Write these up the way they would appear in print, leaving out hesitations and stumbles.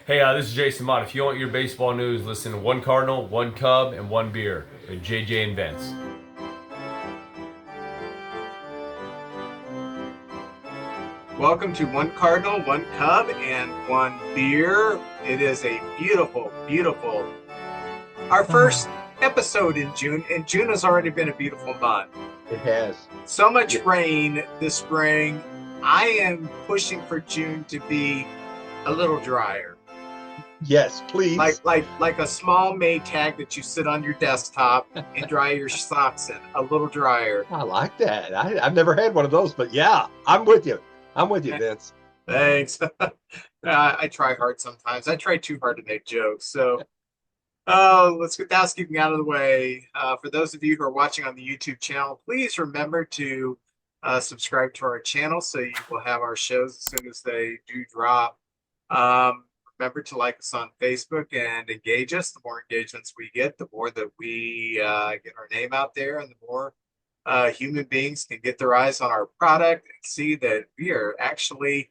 Hey, this is Jason Mott. If you want your baseball news, listen to One Cardinal, One Cub, and One Beer with JJ and Vince. Welcome to One Cardinal, One Cub, and One Beer. It is a beautiful, our first episode in June, and June has already been a beautiful month. It has. So much Yeah. rain this spring. I am pushing for June to be a little drier. Yes, please. Like a small Maytag that you sit on your desktop and dry your socks in. A little drier. I like that. I've never had one of those, but yeah, I'm with you. I'm with you, Vince. Thanks. I try hard sometimes. I try too hard to make jokes. So let's get the housekeeping out of the way. For those of you who are watching on the YouTube channel, please remember to subscribe to our channel so you will have our shows as soon as they do drop. Remember to like us on Facebook and engage us. The more engagements we get, the more that we get our name out there, and the more human beings can get their eyes on our product and see that we are actually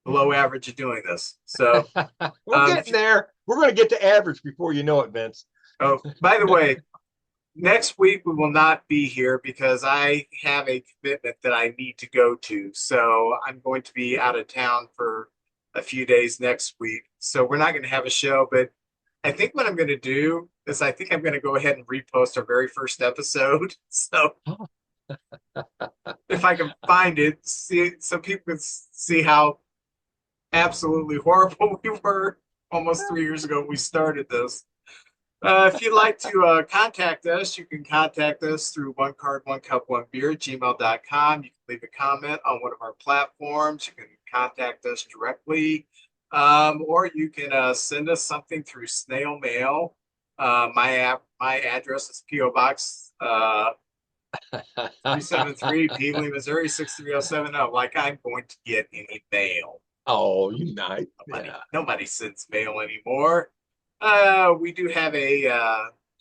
below average at doing this. So, We're getting there. We're going to get to average before you know it, Vince. oh, by the way, next week we will not be here because I have a commitment that I need to go to. So I'm going to be out of town for a few days next week. So we're not going to have a show, but I think what I'm going to do is I think I'm going to go ahead and repost our very first episode. So if I can find it, see so people can see how absolutely horrible we were almost 3 years ago when we started this. If you'd like to contact us, you can contact us through one card, one cup, one beer at gmail.com. You can leave a comment on one of our platforms. You can contact us directly, or you can send us something through snail mail. My address is P.O. Box 373, Peabody, Missouri 63070. Like I'm going to get any mail. Oh, you nice. Nobody sends mail anymore. We do have a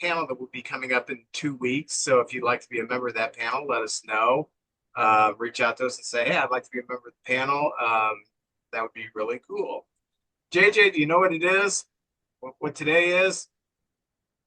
panel that will be coming up in 2 weeks. So if you'd like to be a member of that panel, let us know. Reach out to us and say, hey, I'd like to be a member of the panel. That would be really cool. JJ, do you know what it is? What today is?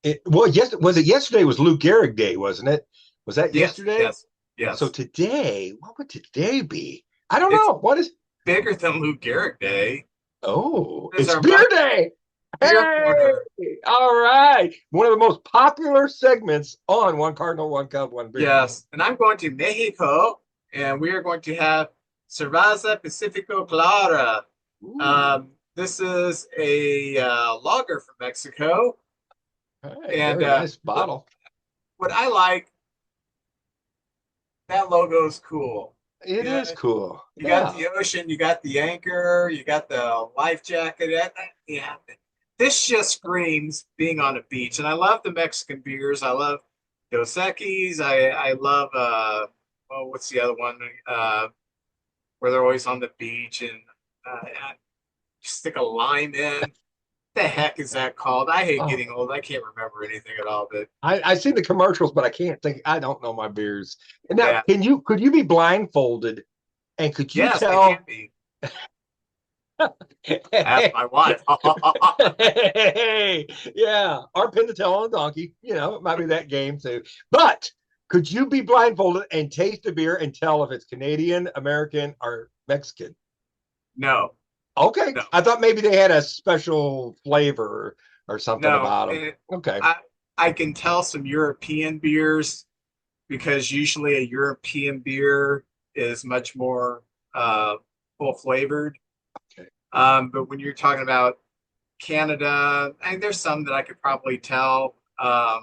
Yes, was it yesterday? Was Lou Gehrig Day, wasn't it? Was that Yes, yesterday? yes, yes. So today, what would today be? I don't It's know. What is? bigger than Lou Gehrig Day. Oh, It is it's our beer day. beer Hey, corner. all right. One of the most popular segments on One Cardinal, One Cup, One Beer. Yes, and I'm going to Mexico, and we are going to have Cerveza Pacifico Clara. Ooh, This is a lager from Mexico, all right. and Very nice bottle. what I like, that logo is cool. It You know, is cool. you got Yeah. the ocean, you got the anchor, you got the life jacket. Yeah, this just screams being on a beach, and I love the Mexican beers. I love Dos Equis. I love oh, what's the other one? Where they're always on the beach and stick a lime in. The heck is that called? I hate Oh, getting old. I can't remember anything at all. But I see the commercials, but I can't think. I don't know my beers. And now, yeah, could you be blindfolded and could you yes, I can tell? be. Ask Hey, my wife. hey, yeah, or pin the tail on a donkey. It might be that game too. But could you be blindfolded and taste a beer and tell if it's Canadian, American, or Mexican? No, Okay, no, I thought maybe they had a special flavor or something no. about them. Okay, I can tell some European beers because usually a European beer is much more full flavored. okay, But when you're talking about Canada, there's some that I could probably tell a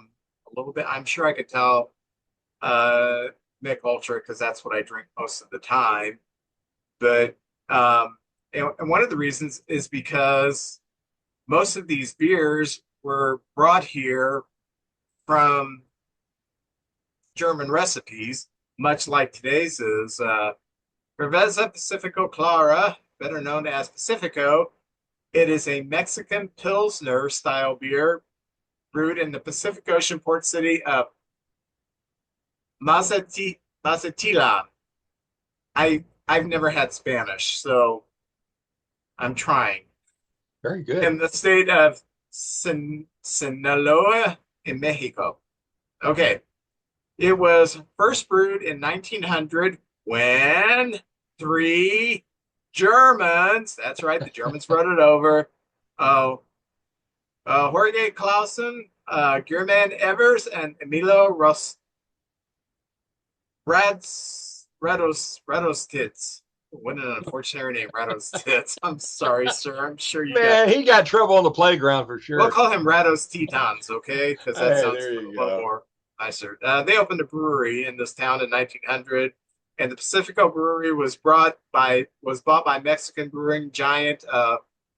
little bit. I'm sure I could tell uh, Mick Ultra because that's what I drink most of the time. But and one of the reasons is because most of these beers were brought here from German recipes, much like today's is. Cerveza Pacifico Clara, better known as Pacifico, it is a Mexican Pilsner style beer brewed in the Pacific Ocean port city of Mazatila. I've never had Spanish, so I'm trying. Very good. in the state of Sinaloa in Mexico. Okay. It was first brewed in 1900 when three Germans, that's right, the Germans brought it over, uh, Jorge Clausen, German Evers, and Emilio Radostitz. What an unfortunate name, Radostitz. I'm sorry, sir. I'm sure you got. Man, he got trouble on the playground for sure. We'll call him Rados Tetons, okay? Because that Hey, sounds there a you little go. more nicer. They opened a brewery in this town in 1900, and the Pacifico Brewery was bought by Mexican brewing giant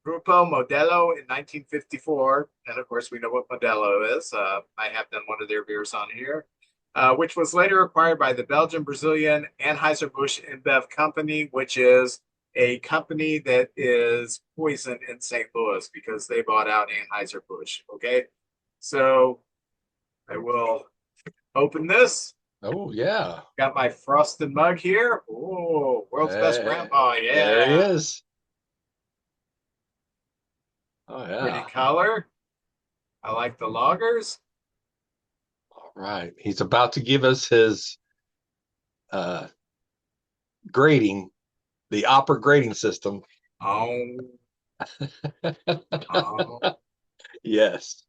Grupo Modelo in 1954. And of course, we know what Modelo is. I have done one of their beers on here, which was later acquired by the Belgian-Brazilian Anheuser-Busch InBev Company, which is a company that is poisoned in St. Louis because they bought out Anheuser-Busch. Okay. So I will open this. Oh, yeah. Got my frosted mug here. Oh, world's best grandpa. Yeah. There he is. Oh, yeah. Pretty color. I like the loggers. All right. He's about to give us his grading, the opera grading system. Oh. Oh. Yes.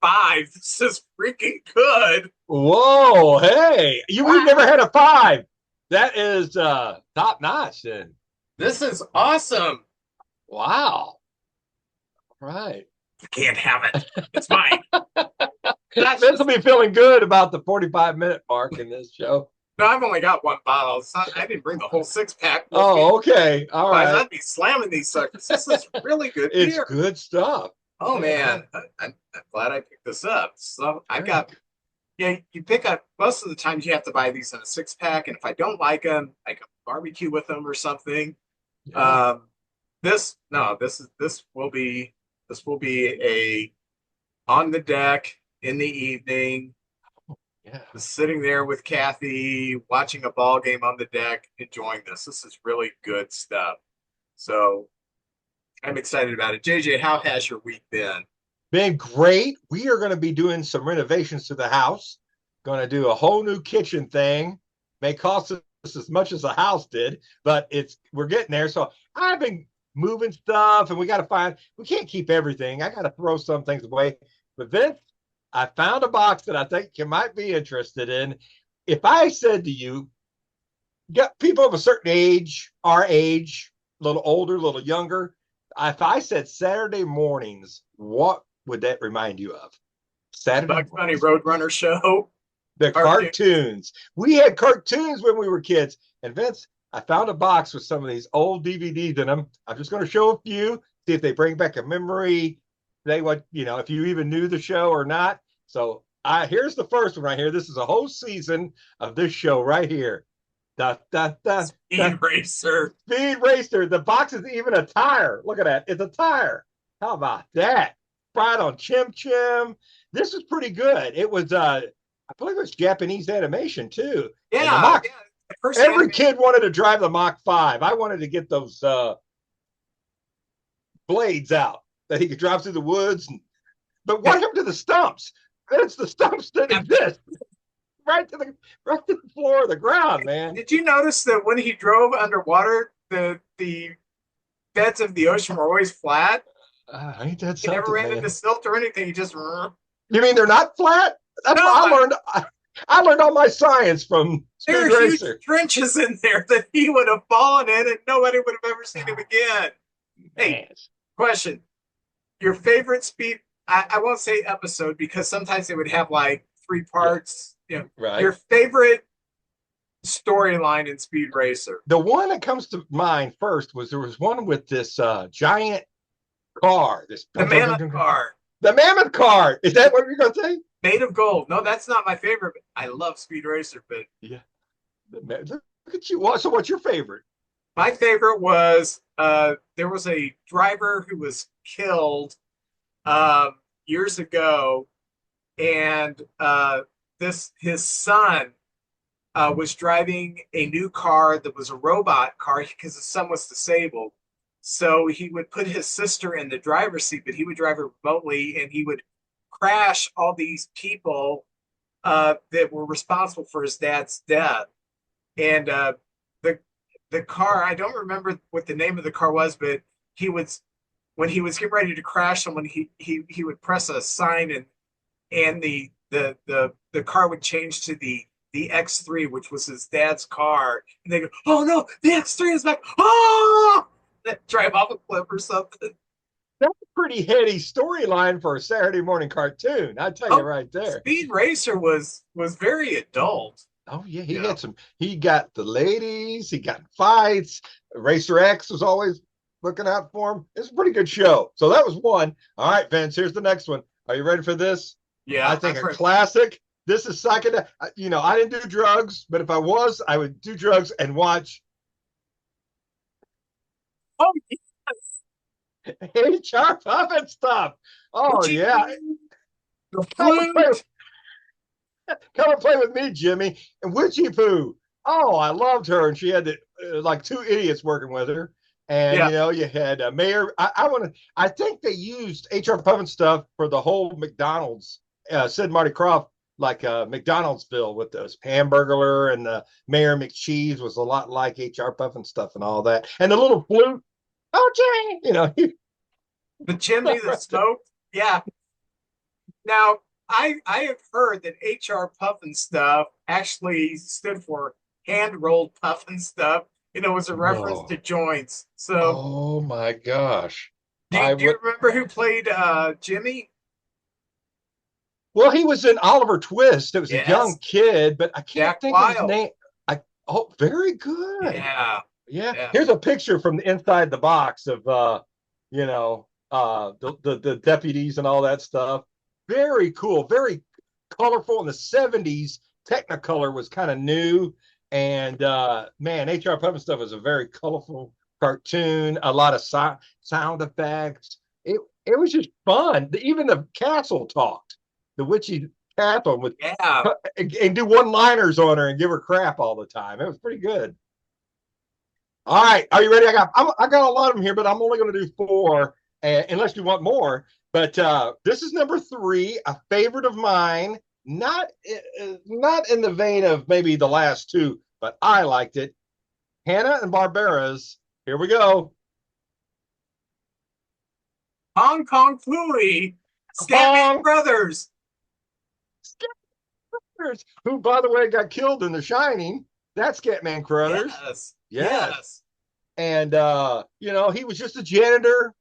Five. This is freaking good. Whoa, hey, we've never had a 5. That is top notch then. This is awesome. Wow. Right. You can't have it. It's mine. Vince will be feeling good about the 45-minute mark in this show. No, I've only got one bottle. I didn't bring the whole 6-pack. Oh, okay. All right. I'd be slamming these suckers. This is really good It's beer. good stuff. Oh, man. I'm glad I picked this up. So I got, yeah, you pick up, most of the times you have to buy these in a 6-pack. And if I don't like them, I can barbecue with them or something. Yeah. This will be a on the deck in the evening. Yeah. Sitting there with Kathy, watching a ball game on the deck, enjoying this. This is really good stuff. So I'm excited about it. JJ, how has your week been? Been great. We are going to be doing some renovations to the house. Going to do a whole new kitchen thing. May cost us as much as the house did, but we're getting there. So I've been moving stuff, and we can't keep everything. I got to throw some things away. But Vince, I found a box that I think you might be interested in. If I said to you, got people of a certain age, our age, a little older, a little younger, if I said Saturday mornings, what would that remind you of? Saturday Bugs Bunny Roadrunner show. The cartoons. We had cartoons when we were kids. And Vince, I found a box with some of these old DVDs in them. I'm just going to show a few, see if they bring back a memory. If you even knew the show or not. So here's the first one right here. This is a whole season of this show right here. Speed Racer. Speed Racer. The box is even a tire. Look at that. It's a tire. How about that? Fried on Chim Chim. This was pretty good. It was, I believe it was Japanese animation too. Yeah. Every kid wanted to drive the Mach 5. I wanted to get those blades out that he could drive through the woods. But what happened to the stumps? It's the stumps that exist. Right to the floor of the ground, man. Did you notice that when he drove underwater, the beds of the ocean were always flat? Ain't that something? He never ran man. into silt or anything. He just. You mean they're not flat? That's what I learned. I learned all my science from Speed There are Racer. huge trenches in there that he would have fallen in, and nobody would have ever seen him again. Hey, question: your favorite speed? I won't say episode because sometimes they would have like 3 parts. Right. Your favorite storyline in Speed Racer? The one that comes to mind first was there was one with this giant car. The mammoth car. The mammoth car. Is that what you're going to say? Made of gold. No, that's not my favorite. I love Speed Racer, but yeah. Look at you. So what's your favorite? My favorite was there was a driver who was killed years ago, and his son was driving a new car that was a robot car because his son was disabled. So he would put his sister in the driver's seat, but he would drive her remotely, and he would crash all these people that were responsible for his dad's death. And the the car, I don't remember what the name of the car was, but he was when he was getting ready to crash someone, he would press a sign, and the car would change to the X3, which was his dad's car, and they go, "Oh no, the X3 is back!" Oh, drive off a cliff or something. That's a pretty heady storyline for a Saturday morning cartoon. I tell you right there. Speed Racer was very adult. Oh yeah, he had some. He got the ladies. He got fights. Racer X was always looking out for him. It's a pretty good show. So that was one. All right, Vince. Here's the next one. Are you ready for this? Yeah, I think a classic. This is psychedelic. You know, I didn't do drugs, but if I was, I would do drugs and watch. Oh, HR Puppet stuff. Oh yeah. The flute. Come and play with me, Jimmy. And Witchy Poo. Oh, I loved her, and she had like two idiots working with her. And you know, you had Mayor. I think they used HR Puffin stuff for the whole McDonald's. Sid Marty Krofft, like McDonald'sville with those Hamburglar, and the Mayor McCheese was a lot like HR Puffin stuff and all that. And the little flute. Oh, Jimmy, you know, the chimney that smoked. Yeah. Now, I have heard that HR Puffin stuff actually stood for hand rolled puffin stuff. You know, it was a reference to joints. So, oh my gosh. Do you remember who played Jimmy? Well, he was in Oliver Twist. It was a young kid, but I can't think of his name. Very good. Yeah. Here's a picture from the inside the box of you know, the deputies and all that stuff. Very cool, very colorful. In the 70s, Technicolor was kind of new. And man, HR Puppet stuff was a very colorful cartoon, a lot of sound effects. It was just fun. Even the castle talked. The witchy castle would and do one-liners on her and give her crap all the time. It was pretty good. All right, are you ready? I got a lot of them here, but I'm only going to do 4, unless you want more. But this is number 3, a favorite of mine. Not in the vein of maybe the last 2, but I liked it. Hanna-Barbera's. Here we go. Hong Kong Phooey, Scatman Brothers. Scatman Brothers, who, by the way, got killed in The Shining. That's Scatman Crothers. Yes. And, you know, he was just a janitor,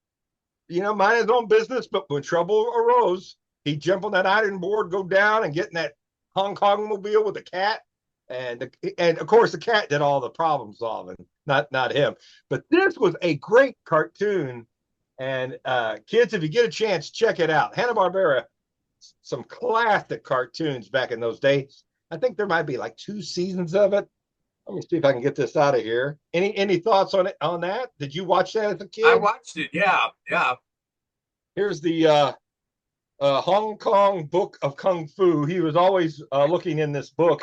you know, mind his own business. But when trouble arose, he'd jump on that iron board, go down, and get in that Hong Kong mobile with the cat. And of course, the cat did all the problem solving, not him. But this was a great cartoon. And kids, if you get a chance, check it out. Hanna-Barbera, some classic cartoons back in those days. I think there might be like 2 seasons of it. Let me see if I can get this out of here. Any thoughts on that? Did you watch that as a kid? I watched it. Yeah. Here's the Hong Kong Book of Kung Fu. He was always looking in this book.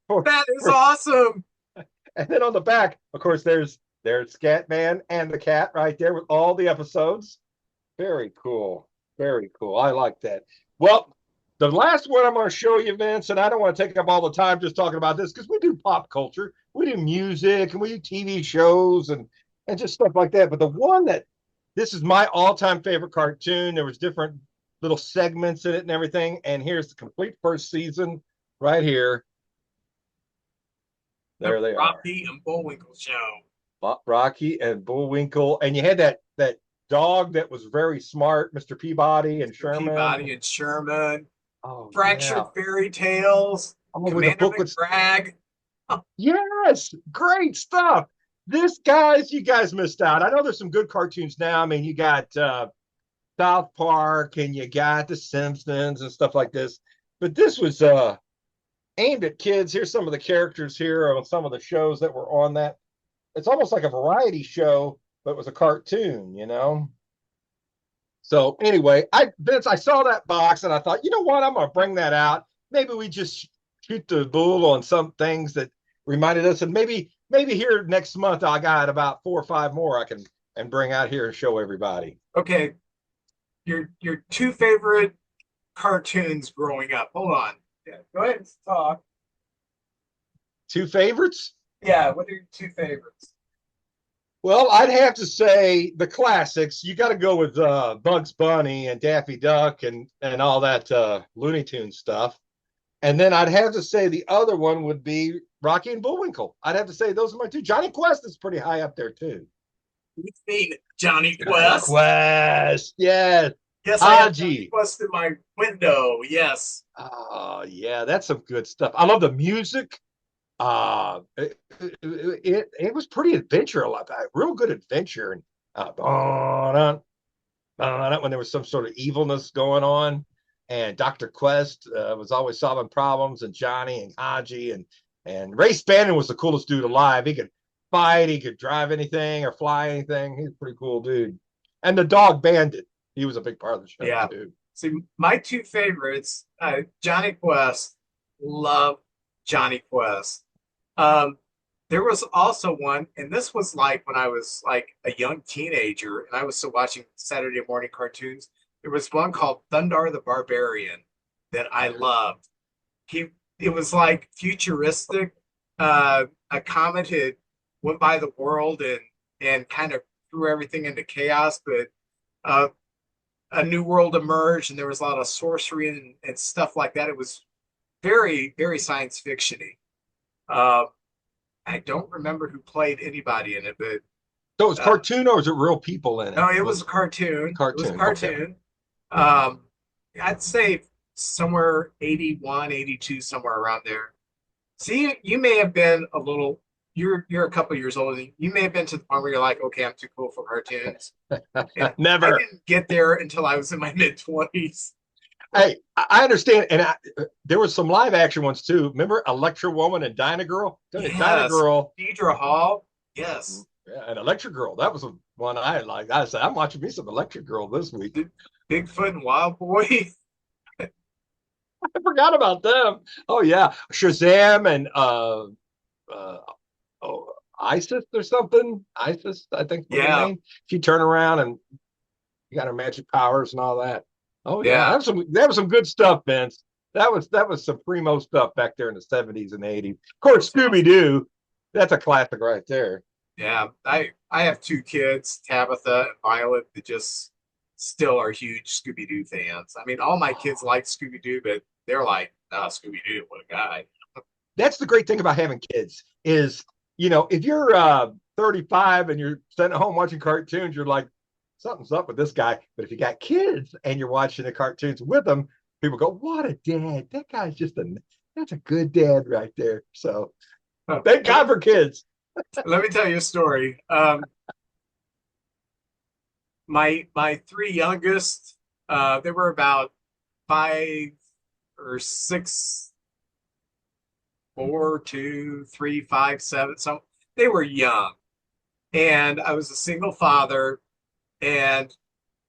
That is awesome. And then on the back, of course, there's Scatman and the cat right there with all the episodes. Very cool. Very cool. I like that. Well, the last one I'm going to show you, Vince, and I don't want to take up all the time just talking about this because we do pop culture, we do music, and we do TV shows and just stuff like that. But the one this is my all-time favorite cartoon. There was different little segments in it and everything. And here's the complete first season right here. There they are. Rocky and Bullwinkle show. Rocky and Bullwinkle. And you had that dog that was very smart, Mr. Peabody and Sherman. Oh, Fractured Fairy Tales. Commander McBragg. Yes, great stuff. You guys missed out. I know there's some good cartoons now. I mean, you got South Park and you got The Simpsons and stuff like this. But this was aimed at kids. Here's some of the characters here on some of the shows that were on that. It's almost like a variety show, but it was a cartoon, you know? So anyway, Vince, I saw that box and I thought, you know what? I'm going to bring that out. Maybe we just shoot the bull on some things that reminded us, and maybe here next month I got about 4 or 5 more I can and bring out here and show everybody. Okay, your two favorite cartoons growing up. Hold on. Yeah, go ahead and talk. Two favorites? Yeah, what are your two favorites? Well, I'd have to say the classics. You got to go with Bugs Bunny and Daffy Duck and all that Looney Tunes stuff. And then I'd have to say the other one would be Rocky and Bullwinkle. I'd have to say those are my two. Johnny Quest is pretty high up there too. You've seen Johnny Quest? Quest, yes. Yes, I have Johnny Quest in my window. Yes. Oh, yeah, that's some good stuff. I love the music. It was pretty adventure, a lot, real good adventure, and when there was some sort of evilness going on, and Dr. Quest was always solving problems, and Johnny and Haji and Ray Spannon was the coolest dude alive. He could fight, he could drive anything or fly anything. He was a pretty cool dude. And the dog Bandit, he was a big part of the show too. See, my two favorites, Johnny Quest, love Johnny Quest. There was also one, and this was like when I was like a young teenager and I was still watching Saturday morning cartoons. There was one called Thundar the Barbarian that I loved. It was like futuristic. A comet had went by the world and kind of threw everything into chaos, but a new world emerged and there was a lot of sorcery and stuff like that. It was very, very science fiction-y. I don't remember who played anybody in it, but so it was cartoon or was it real people in it? No, it was a cartoon. It was a cartoon. Okay. I'd say somewhere 81, 82, somewhere around there. See, you may have been a little. You're a couple years older. You may have been to the point where you're like, okay, I'm too cool for cartoons. Never. I didn't get there until I was in my mid-20s. Hey, I understand, and there was some live action ones too. Remember Electra Woman and Dyna Girl? Yes. Dyna Girl. Deidre Hall. Yes. Yeah, and Electra Girl. That was one I liked. I said, I'm watching me some Electra Girl this week. Bigfoot and Wild Boy. I forgot about them. Oh yeah, Shazam and Isis or something. Isis, I think. Yeah. She turned around and you got her magic powers and all that. Oh yeah, that was some good stuff, Vince. That was some primo stuff back there in the 70s and 80s. Of course, Scooby Doo. That's a classic right there. Yeah, I have two kids, Tabitha and Violet, that just still are huge Scooby Doo fans. I mean, all my kids like Scooby Doo, but they're like, oh, Scooby Doo, what a guy. That's the great thing about having kids is, if you're 35 and you're sitting at home watching cartoons, you're like, something's up with this guy. But if you got kids and you're watching the cartoons with them, people go, what a dad. That guy's that's a good dad right there. So thank God for kids. Let me tell you a story. My three youngest, they were about 5 or 6, 4, 2, 3, 5, 7. So they were young. And I was a single father. And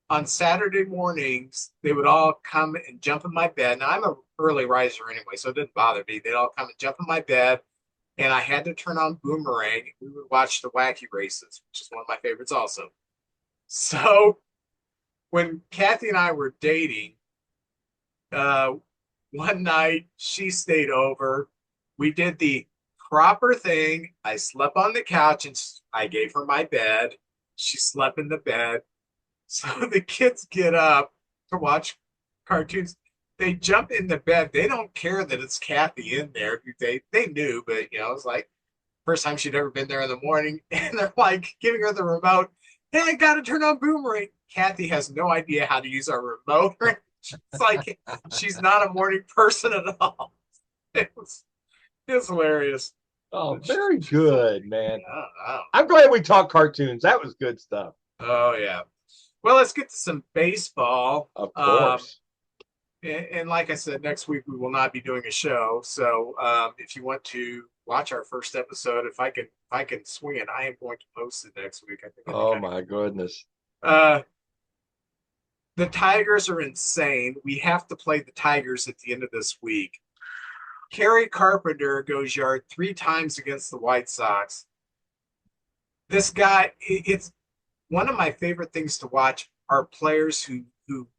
on Saturday mornings, they would all come and jump in my bed. Now, I'm an early riser anyway, so it didn't bother me. They'd all come and jump in my bed, and I had to turn on Boomerang. We would watch the Wacky Races, which is one of my favorites also. So when Kathy and I were dating, one night she stayed over. We did the proper thing. I slept on the couch, and I gave her my bed. She slept in the bed. So the kids get up to watch cartoons. They jump in the bed. They don't care that it's Kathy in there. They knew, but it was like first time she'd ever been there in the morning. And they're like giving her the remote. Hey, I gotta turn on Boomerang. Kathy has no idea how to use our remote. It's like she's not a morning person at all. It was hilarious. Oh, very good, man. I'm glad we talked cartoons. That was good stuff. Oh, yeah. Well, let's get to some baseball. Of course. And like I said, next week we will not be doing a show. So if you want to watch our first episode, if I can swing it, I am going to post it next week. I think. Oh my goodness. The Tigers are insane. We have to play the Tigers at the end of this week. Kerry Carpenter goes yard 3 times against the White Sox. This guy, it's one of my favorite things to watch are players who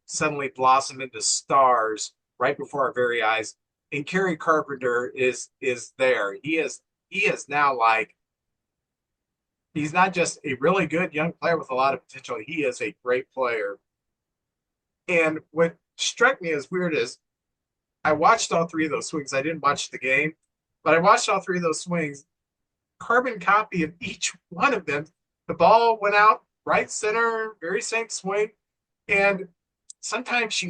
suddenly blossom into stars right before our very eyes. And Kerry Carpenter is there. He is now like he's not just a really good young player with a lot of potential. He is a great player. And what struck me as weird is I watched all 3 of those swings. I didn't watch the game, but I watched all 3 of those swings. Carbon copy of each one of them. The ball went out right center, very same swing. And sometimes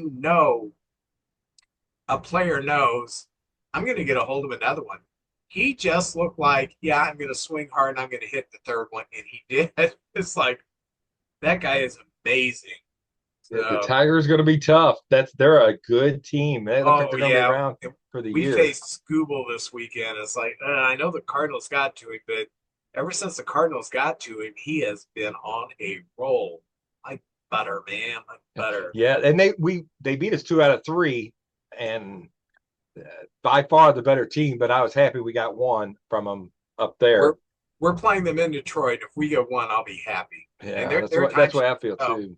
a player knows I'm going to get a hold of another one. He just looked like, yeah, I'm going to swing hard and I'm going to hit the third one. And he did. It's like, that guy is amazing. The Tigers are going to be tough. They're a good team. They look like they're going to be around for the year. We faced Scooble this weekend. It's like, I know the Cardinals got to him, but ever since the Cardinals got to him, he has been on a roll. Like butter, man, like butter. Yeah, and they beat us 2 out of 3, and by far the better team. But I was happy we got one from them up there. We're playing them in Detroit. If we get one, I'll be happy. Yeah, that's what I feel too.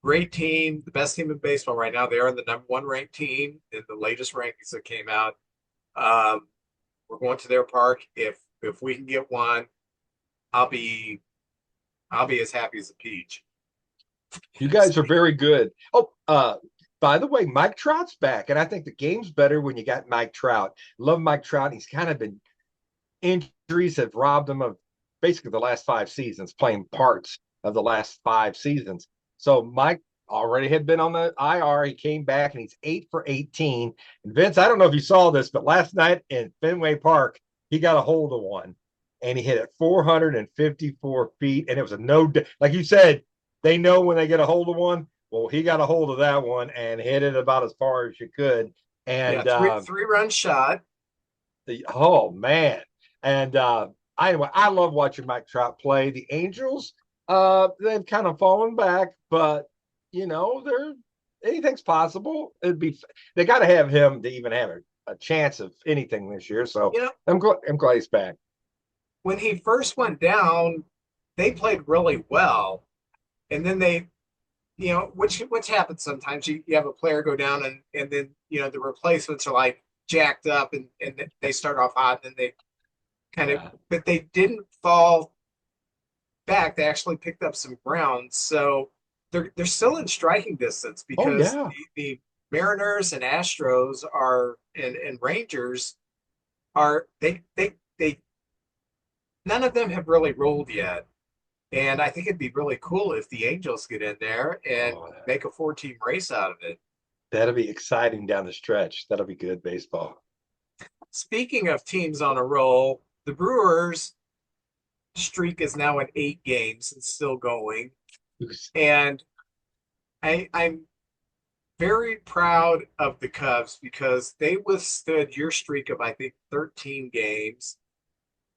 Great team, the best team in baseball right now. They are the #1 ranked team in the latest rankings that came out. We're going to their park. If we can get one, I'll be as happy as a peach. You guys are very good. Oh, by the way, Mike Trout's back, and I think the game's better when you got Mike Trout. Love Mike Trout. He's kind of been injuries have robbed him of basically the last 5 seasons, playing parts of the last 5 seasons. So Mike already had been on the IR. He came back and he's 8 for 18. And Vince, I don't know if you saw this, but last night in Fenway Park, he got a hold of one and he hit it 454 feet. And it was like you said, they know when they get a hold of one. Well, he got a hold of that one and hit it about as far as you could. And yeah, 3-run shot. Oh man. And anyway, I love watching Mike Trout play. The Angels, they've kind of fallen back, but anything's possible. They got to have him to even have a chance of anything this year. So I'm glad he's back. When he first went down, they played really well, and then they, which happens sometimes. You have a player go down, and then the replacements are like jacked up, and they start off hot, and they kind of, but they didn't fall back. They actually picked up some ground, so they're still in striking distance because the Mariners and Astros and Rangers are they none of them have really rolled yet. And I think it'd be really cool if the Angels get in there and make a 4-team race out of it. That'll be exciting down the stretch. That'll be good baseball. Speaking of teams on a roll, the Brewers streak is now at 8 games and still going. And I'm very proud of the Cubs because they withstood your streak of, I think, 13 games.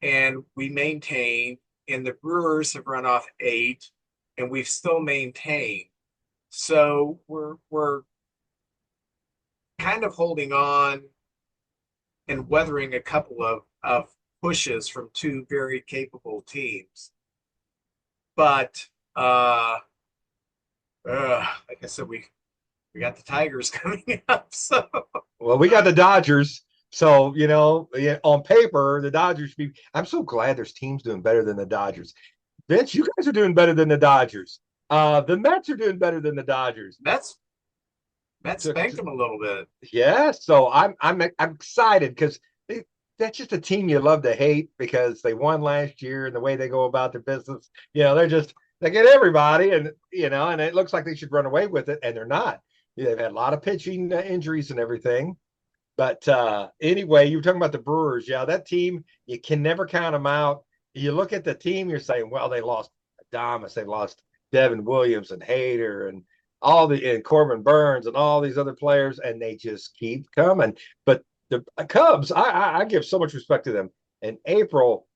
And we maintained, and the Brewers have run off 8, and we've still maintained. So we're kind of holding on and weathering a couple of pushes from 2 very capable teams. But like I said, we got the Tigers coming up. So we got the Dodgers. So, on paper, the Dodgers should be. I'm so glad there's teams doing better than the Dodgers. Vince, you guys are doing better than the Dodgers. The Mets are doing better than the Dodgers. Mets spanked them a little bit. Yeah, so I'm excited because that's just a team you love to hate because they won last year and the way they go about their business. They get everybody, and and it looks like they should run away with it, and they're not. They've had a lot of pitching injuries and everything. But anyway, you were talking about the Brewers. Yeah, that team, you can never count them out. You look at the team, you're saying, well, they lost Adames, they lost Devin Williams and Hader and and Corbin Burns and all these other players, and they just keep coming. But the Cubs, I give so much respect to them. In April,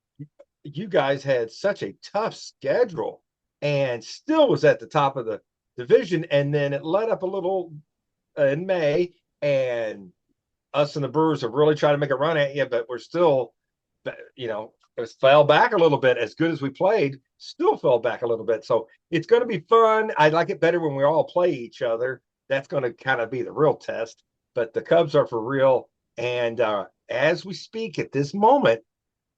you guys had such a tough schedule and still was at the top of the division. And then it let up a little in May, and us and the Brewers have really tried to make a run at you, but we're still, it fell back a little bit. As good as we played, still fell back a little bit. So it's going to be fun. I like it better when we all play each other. That's going to kind of be the real test. But the Cubs are for real. And as we speak at this moment,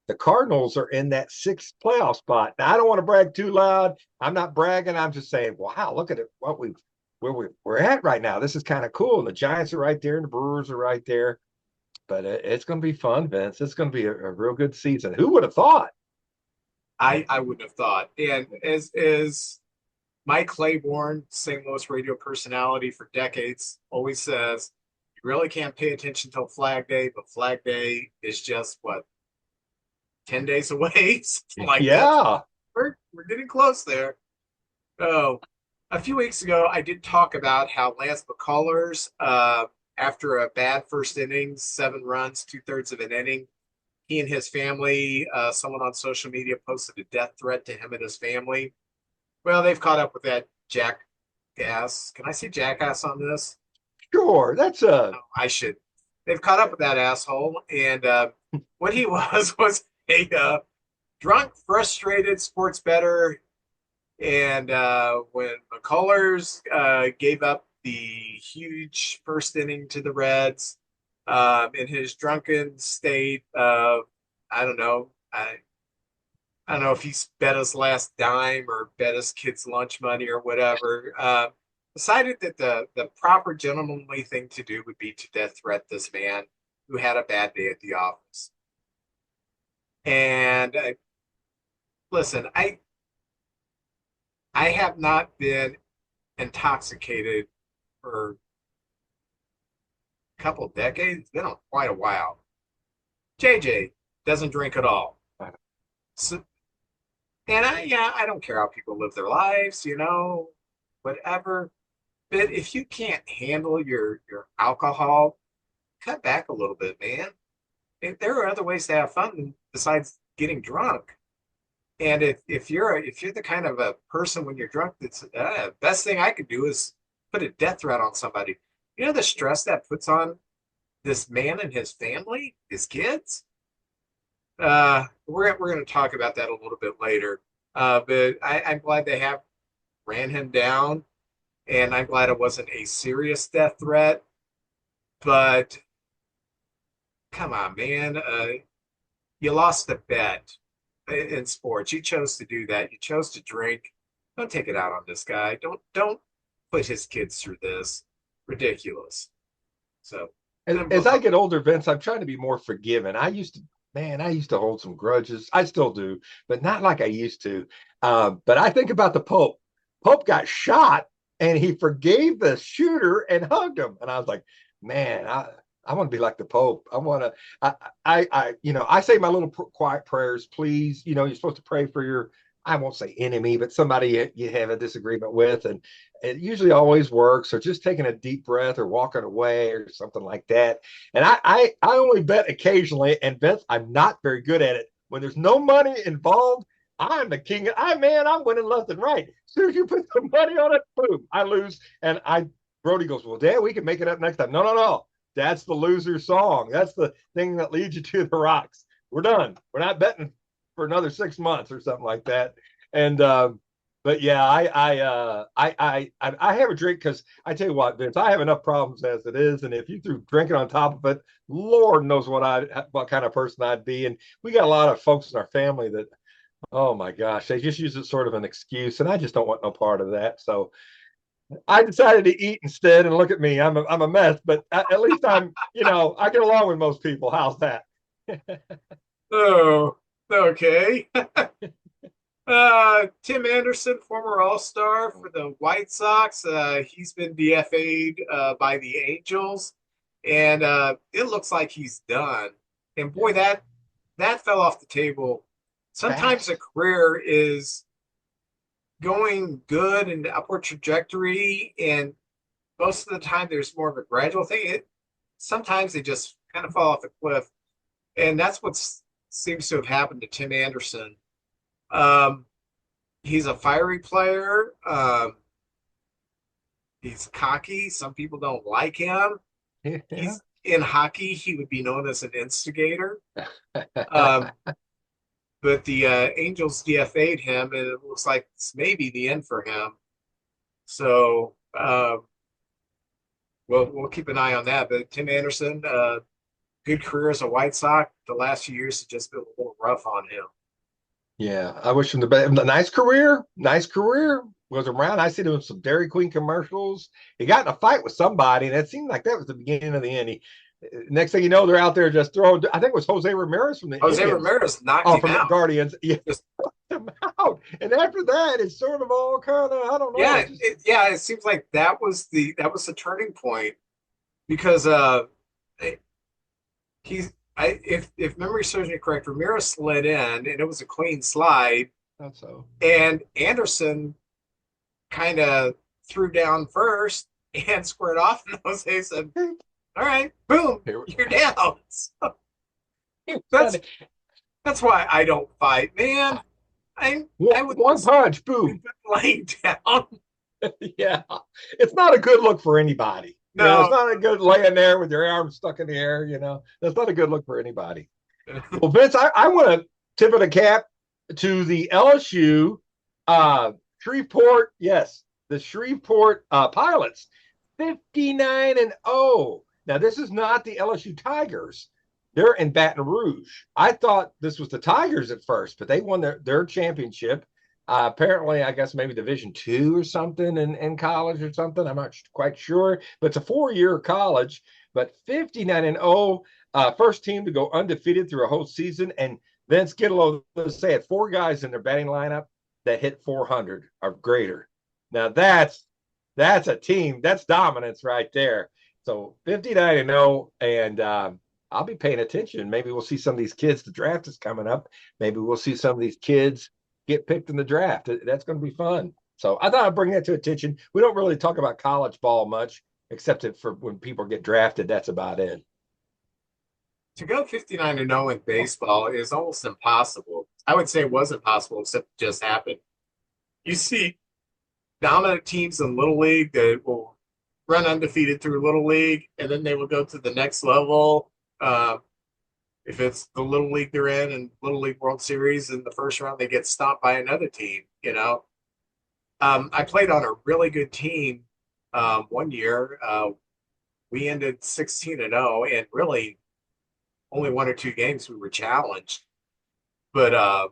the Cardinals are in that sixth playoff spot. Now, I don't want to brag too loud. I'm not bragging. I'm just saying, wow, look at it. We're at right now. This is kind of cool. And the Giants are right there, and the Brewers are right there. But it's going to be fun, Vince. It's going to be a real good season. Who would have thought? I wouldn't have thought. And as Mike Claiborne, St. Louis radio personality for decades, always says, you really can't pay attention till Flag Day, but Flag Day is just what, 10 days away, something like that. Yeah. We're getting close there. Oh, a few weeks ago, I did talk about how Lance McCullers, after a bad first inning, 7 runs, 2/3 of an inning, he and his family, someone on social media posted a death threat to him and his family. Well, they've caught up with that jackass. Can I say jackass on this? Sure. That's a. No, I should. They've caught up with that asshole. And what he was a drunk, frustrated sports bettor. And when McCullers gave up the huge first inning to the Reds in his drunken state of, I don't know, I don't know if he's bet his last dime or bet his kid's lunch money or whatever, decided that the proper gentlemanly thing to do would be to death threat this man who had a bad day at the office. And listen, I have not been intoxicated for a couple of decades. It's been quite a while. JJ doesn't drink at all. So, and I don't care how people live their lives, whatever. But if you can't handle your alcohol, cut back a little bit, man. There are other ways to have fun besides getting drunk. And if you're the kind of a person when you're drunk, that's best thing I could do is put a death threat on somebody. You know the stress that puts on this man and his family, his kids. We're going to talk about that a little bit later. But I'm glad they have ran him down, and I'm glad it wasn't a serious death threat. But come on, man, you lost a bet in sports. You chose to do that. You chose to drink. Don't take it out on this guy. Don't put his kids through this. Ridiculous. So As I get older, Vince, I'm trying to be more forgiving. I used to hold some grudges. I still do, but not like I used to. But I think about the Pope. Pope got shot and he forgave the shooter and hugged him. And I was like, man, I want to be like the Pope. I want to, I say my little quiet prayers, please. You're supposed to pray for your, I won't say enemy, but somebody you have a disagreement with. And it usually always works. Or just taking a deep breath or walking away or something like that. And I only bet occasionally. And Vince, I'm not very good at it. When there's no money involved, I'm the king. I'm winning left and right. As soon as you put some money on it, boom, I lose. And Brody goes, well, Dad, we can make it up next time. No. That's the loser song. That's the thing that leads you to the rocks. We're done. We're not betting for another 6 months or something like that. And but yeah, I have a drink because I tell you what, Vince, I have enough problems as it is, and if you threw drinking on top of it, Lord knows what kind of person I'd be. And we got a lot of folks in our family that, oh my gosh, they just use it sort of an excuse, and I just don't want no part of that. So I decided to eat instead, and look at me, I'm a mess, but at least I get along with most people. How's that? Oh, okay. Tim Anderson, former All-Star for the White Sox. He's been DFA'd by the Angels, and it looks like he's done. And boy, that fell off the table. Sometimes a career is going good and upward trajectory, and most of the time there's more of a gradual thing. Sometimes they just kind of fall off the cliff, and that's what seems to have happened to Tim Anderson. He's a fiery player. He's cocky. Some people don't like him. Yeah. in hockey, he would be known as an instigator. Um, but the Angels DFA'd him, and it looks like it's maybe the end for him. So we'll keep an eye on that. But Tim Anderson, good career as a White Sox. The last few years have just been a little rough on him. Yeah, I wish him the best. Nice career. Nice career. Was around. I see him in some Dairy Queen commercials. He got in a fight with somebody, and it seemed like that was the beginning of the end. Next thing you know, they're out there just throwing. I think it was Jose Ramirez from the Jose Indians. Ramirez knocked him from out. the Guardians. Yeah, Just, him out. And after that, it's sort of all kind of, I don't know. yeah, it seems like that was the turning point because he's if memory serves me correct, Ramirez slid in and it was a clean slide. That's so. And Anderson kind of threw down first and squared off, and Jose said, "All right, boom, you're down." So that's why I don't fight, man. I would one punch, boom, laying down. Yeah, it's not a good look for anybody. No, you know, it's not a good laying there with your arms stuck in the air. You know, that's not a good look for anybody. Well, Vince, I want to tip of the cap to the LSU Shreveport. Yes, the Shreveport Pilots, 59-0. Now, this is not the LSU Tigers. They're in Baton Rouge. I thought this was the Tigers at first, but they won their championship. Apparently, I guess maybe Division II or something in college or something. I'm not quite sure, but it's a 4-year college. But 59-0, first team to go undefeated through a whole season. And Vince Gitlow said 4 guys in their batting lineup that hit 400 or greater. Now that's a team. That's dominance right there. So 59-0, and I'll be paying attention. Maybe we'll see some of these kids. The draft is coming up. Maybe we'll see some of these kids get picked in the draft. That's going to be fun. So I thought I'd bring that to attention. We don't really talk about college ball much, except for when people get drafted. That's about it. To go 59-0 in baseball is almost impossible. I would say it was impossible, except it just happened. You see dominant teams in Little League that will run undefeated through Little League, and then they will go to the next level. If it's the Little League they're in and Little League World Series, in the first round they get stomped by another team, you know. I played on a really good team one year. We ended 16-0, and really only 1 or 2 games we were challenged. But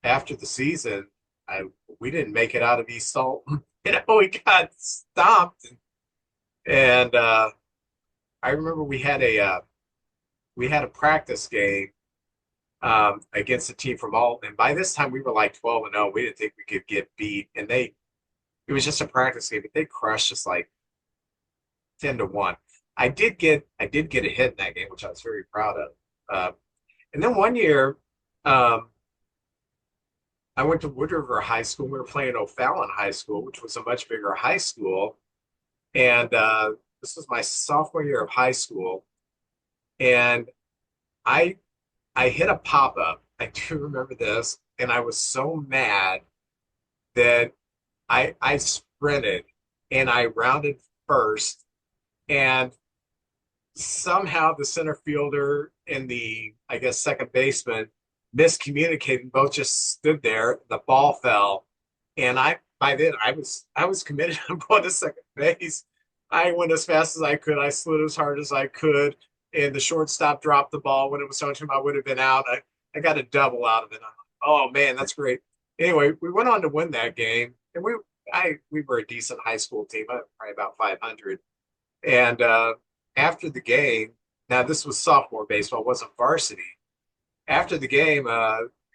after the season, we didn't make it out of East Salton. You know, we got stomped. And I remember we had a practice game against a team from Alton. And by this time we were like 12-0. We didn't think we could get beat. And it was just a practice game, but they crushed us like 10-1. I did get a hit in that game, which I was very proud of. And then one year, I went to Wood River High School. We were playing O'Fallon High School, which was a much bigger high school. And this was my sophomore year of high school. And I hit a pop-up. I do remember this. And I was so mad that I sprinted and I rounded first. And somehow the center fielder and the, I guess, second baseman miscommunicated. Both just stood there. The ball fell. And by then I was committed to going to second base. I went as fast as I could. I slid as hard as I could. And the shortstop dropped the ball. When it was on to him, I would have been out. I got a double out of it. Oh man, that's great. Anyway, we went on to win that game. And we were a decent high school team, probably about 500. And after the game, now this was sophomore baseball, it wasn't varsity. After the game,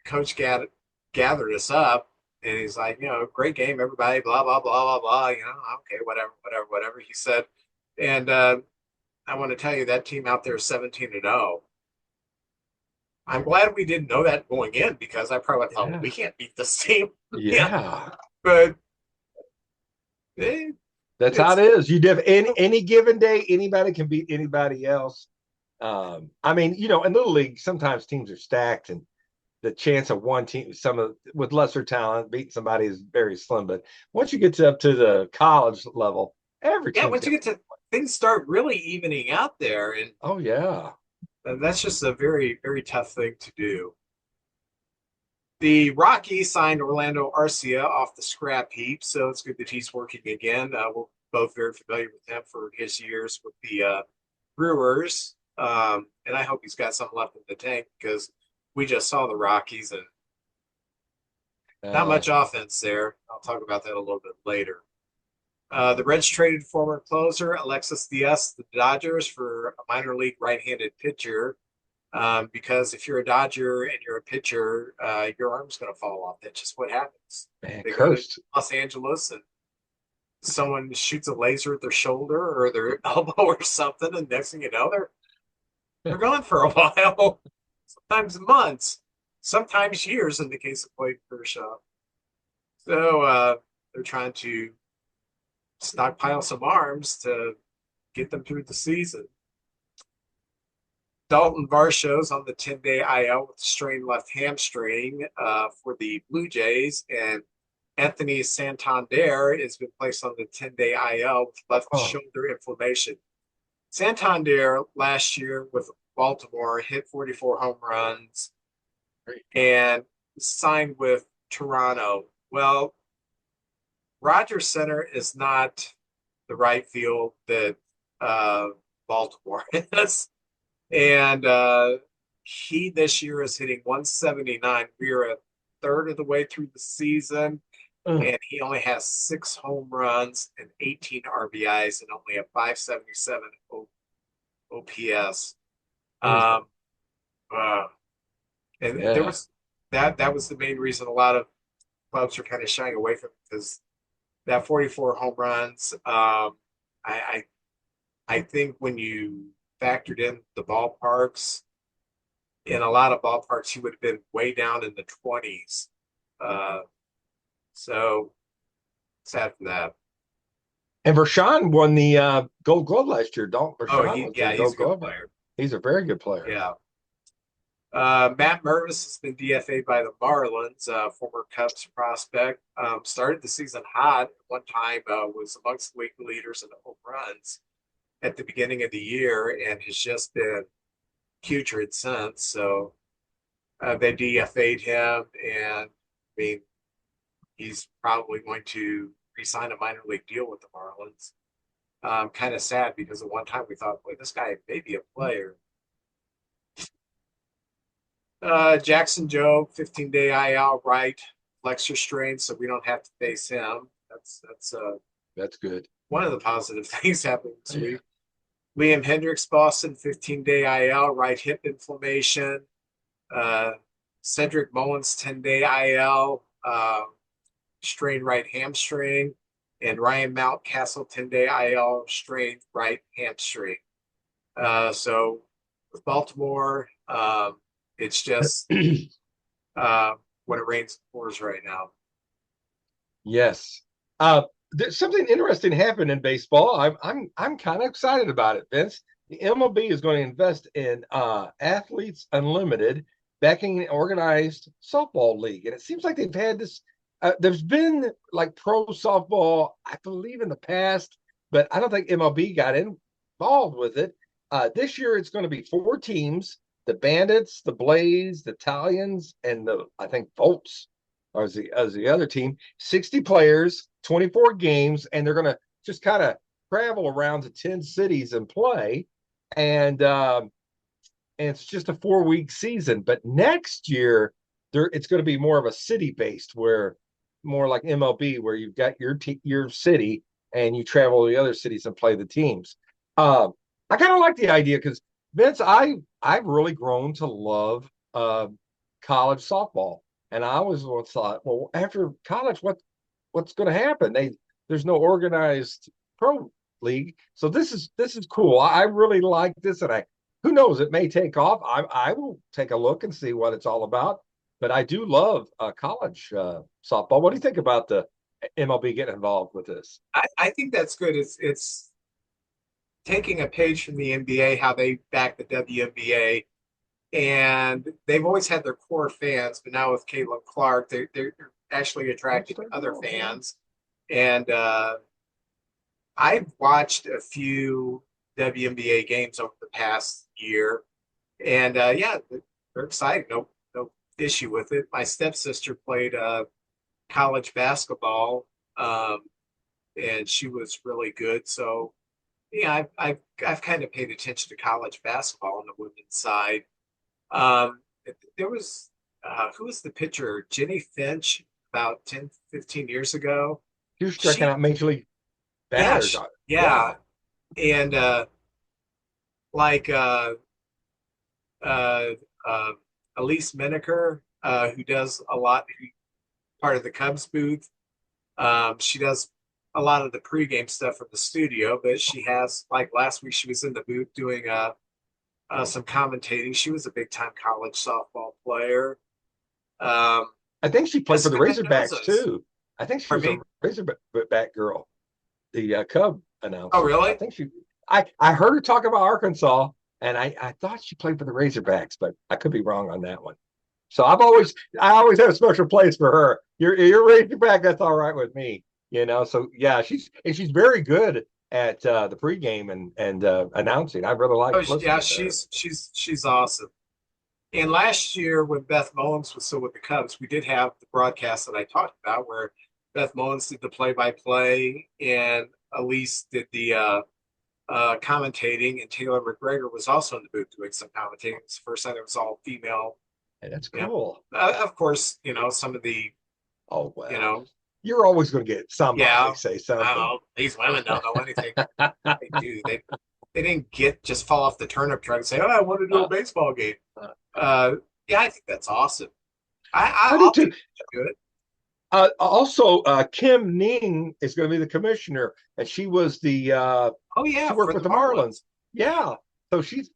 coach gathered us up, and he's like, you know, great game, everybody, blah, blah, blah, blah, blah, you know, okay, whatever, he said. And I want to tell you, that team out there is 17-0. I'm glad we didn't know that going in, because I probably thought, we can't beat this team. Yeah. But that's how it is. You did any given day, anybody can beat anybody else. I mean, you know, in Little League, sometimes teams are stacked, and the chance of one team, with lesser talent, beating somebody is very slim. But once you get up to the college level, every team. Once you get to things start really evening out there, and Oh yeah. that's just a very, very tough thing to do. The Rockies signed Orlando Arcia off the scrap heap, so it's good that he's working again. We're both very familiar with him for his years with the Brewers, and I hope he's got some left in the tank because we just saw the Rockies and not Uh, much offense there. I'll talk about that a little bit later. The Reds traded former closer Alexis Diaz to the Dodgers for a minor league right-handed pitcher. Because if you're a Dodger and you're a pitcher, your arm's going to fall off. That's just what happens. man, They go to cursed. Los Angeles and someone shoots a laser at their shoulder or their elbow or something, and next thing you know, they're gone for a while. Sometimes months, sometimes years in the case of Blake Kershaw. So they're trying to stockpile some arms to get them through the season. Dalton Varsho's on the 10-day IL with a strained left hamstring for the Blue Jays, and Anthony Santander has been placed on the 10-day IL with left Oh, shoulder inflammation. Santander last year with Baltimore hit 44 home runs great. and signed with Toronto. Well, Rogers Center is not the right field that Baltimore is. And he this year is hitting 179. We're a third of the way through the season, Ugh. and he only has 6 home runs and 18 RBIs and only a 577 OPS. Mm. Um, uh, and there Yeah. was that was the main reason a lot of clubs are kind of shying away from because that 44 home runs. I I think when you factored in the ballparks, in a lot of ballparks, he would have been way down in the 20s. Uh, so sad for that. And Vershawn won the Gold Glove last year. Dalton Oh, Vershawn was the he's Gold a good Glove. player. He's a very good player. Yeah. Matt Mervis has been DFA'd by the Marlins, former Cubs prospect. Started the season hot. At one time was amongst the league leaders in the home runs at the beginning of the year and has just been putrid since. So they DFA'd him, and I mean, he's probably going to re-sign a minor league deal with the Marlins. Kind of sad because at one time we thought, boy, this guy may be a player. Jackson Joe, 15-day IL, right flexor strain, so we don't have to face him. That's good. One of the positive things happening this Yeah. week. Liam Hendricks, Boston, 15-day IL, right hip inflammation. Cedric Mullins, 10-day IL, strained right hamstring. And Ryan Mountcastle, 10-day IL, strained right hamstring. So with Baltimore, it's just when it rains, it pours right now. Yes. There's something interesting happened in baseball. I'm kind of excited about it, Vince. The MLB is going to invest in Athletes Unlimited, backing an organized softball league, and it seems like they've had this. There's been like pro softball, I believe, in the past, but I don't think MLB got involved with it. This year, it's going to be 4 teams: the Bandits, the Blaze, the Italians, and the I think Volts as the other team. 60 players, 24 games, and they're going to just kind of travel around to 10 cities and play. And it's just a 4-week season. But next year, it's going to be more of a city based, where more like MLB, where you've got your city and you travel to the other cities and play the teams. I kind of like the idea because Vince, I've really grown to love college softball, and I always thought, well, after college, what's going to happen? There's no organized pro league, so this is cool. I really like this, and who knows, it may take off. I will take a look and see what it's all about. But I do love college softball. What do you think about the MLB getting involved with this? I think that's good. It's taking a page from the NBA, how they back the WNBA, and they've always had their core fans, but now with Caitlin Clark, they're actually attracting other fans, and I've watched a few WNBA games over the past year, and yeah, they're exciting. No issue with it. My stepsister played college basketball, um, and she was really good. So yeah, I've kind of paid attention to college basketball on the women's side. Um, there was who was the pitcher? Jenny Finch about 10, 15 years ago. She was striking She out Major League yeah, batters. yeah. Yeah. And like uh, uh, Elise Menaker, who does a lot, who part of the Cubs booth. She does a lot of the pregame stuff from the studio, but she has like last week she was in the booth doing some commentating. She was a big time college softball player. Um, I think she played for the Jessica Razorbacks Mendoza's. too. I think she was Pardon a me? Razorback girl, the Cub Oh, announcer. I really? think she. I heard her talk about Arkansas, and I thought she played for the Razorbacks, but I could be wrong on that one. So I always have a special place for her. You're Razorback, that's all right with me. So yeah, she's very good at the pregame and announcing. I really like Oh, yeah, listening to her. she's awesome. And last year, when Beth Mullins was still with the Cubs, we did have the broadcast that I talked about, where Beth Mullins did the play-by-play, and Elise did the commentating, and Taylor McGregor was also in the booth doing some commentating. It's the first time it was all female. Hey, that's Yeah, cool. of course, some of the, Oh you well, know, you're always going to get somebody yeah, say I don't something. know. These women don't know anything. They do. They didn't just fall off the turnip truck and say, "Oh, I want to do a Uh, baseball game." uh, Uh, yeah, I think that's awesome. I do I'll too. be good. Also, Kim Ning is going to be the commissioner, and she was Oh she yeah, worked for with the the Marlins. Marlins. Yeah, so she's.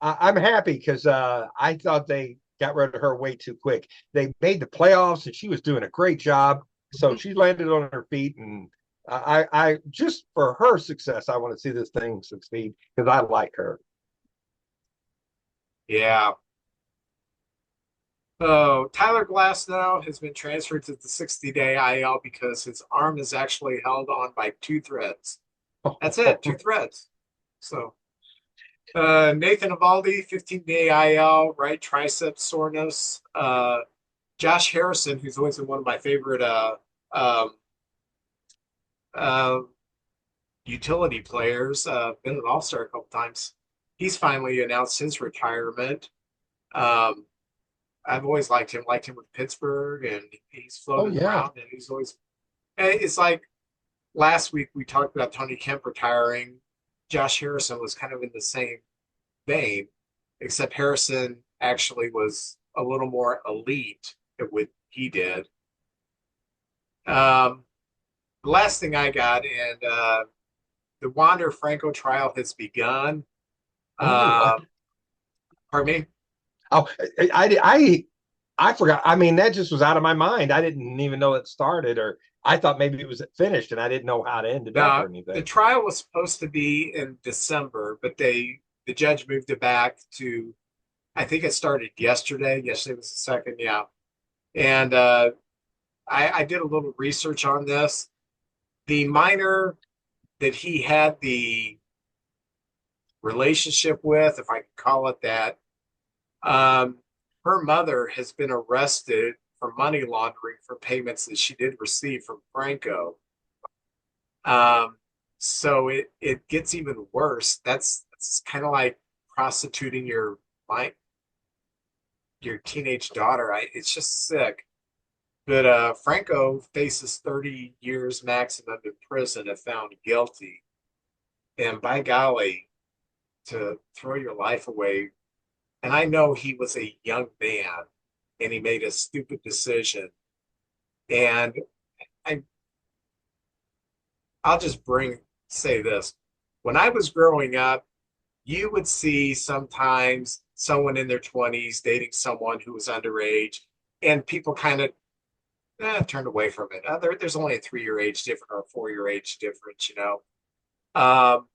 I'm happy because I thought they got rid of her way too quick. They made the playoffs, and she was doing a great job. So Mhm. she landed on her feet, and I just for her success, I want to see this thing succeed because I like her. Yeah. Oh, Tyler Glass now has been transferred to the 60-day IL because his arm is actually held on by two threads. That's it, two threads. So Nathan Evaldi, 15-day IL, right tricep soreness. Josh Harrison, who's always been one of my favorite um, uh, utility players, been an all-star a couple times. He's finally announced his retirement. Um, I've always liked him with Pittsburgh, and he's Oh floated yeah, around, and he's always. It's like last week we talked about Tony Kemp retiring. Josh Harrison was kind of in the same vein, except Harrison actually was a little more elite at what he did. Um, the last thing I got, and the Wander Franco trial has begun. Wonder what? Um, pardon me? Oh, I forgot. I mean, that just was out of my mind. I didn't even know it started, or I thought maybe it was finished, and I didn't know how it ended up or The anything. trial was supposed to be in December, but the judge moved it back to, I think it started yesterday. Yesterday was the second, yeah. And I did a little research on this. The minor that he had the relationship with, if I can call it that, um, her mother has been arrested for money laundering for payments that she did receive from Franco. So it gets even worse. That's kind of like prostituting my your teenage daughter. It's just sick. But Franco faces 30 years maximum in prison if found guilty. And by golly, to throw your life away. And I know he was a young man and he made a stupid decision. And I I'll just say this. When I was growing up, you would see sometimes someone in their 20s dating someone who was underage, and people kind of turned away from it. There's only a 3-year age difference or a 4-year age difference. Um,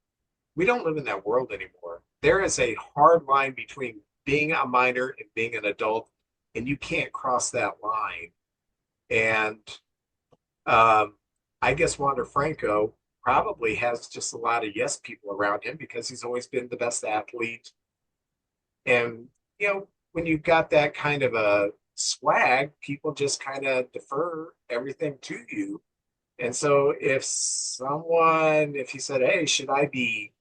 we don't live in that world anymore. There is a hard line between being a minor and being an adult, and you can't cross that line. And um, I guess Wander Franco probably has just a lot of yes people around him because he's always been the best athlete. And, when you've got that kind of a swag, people just kind of defer everything to you. And so if he said, hey, should I be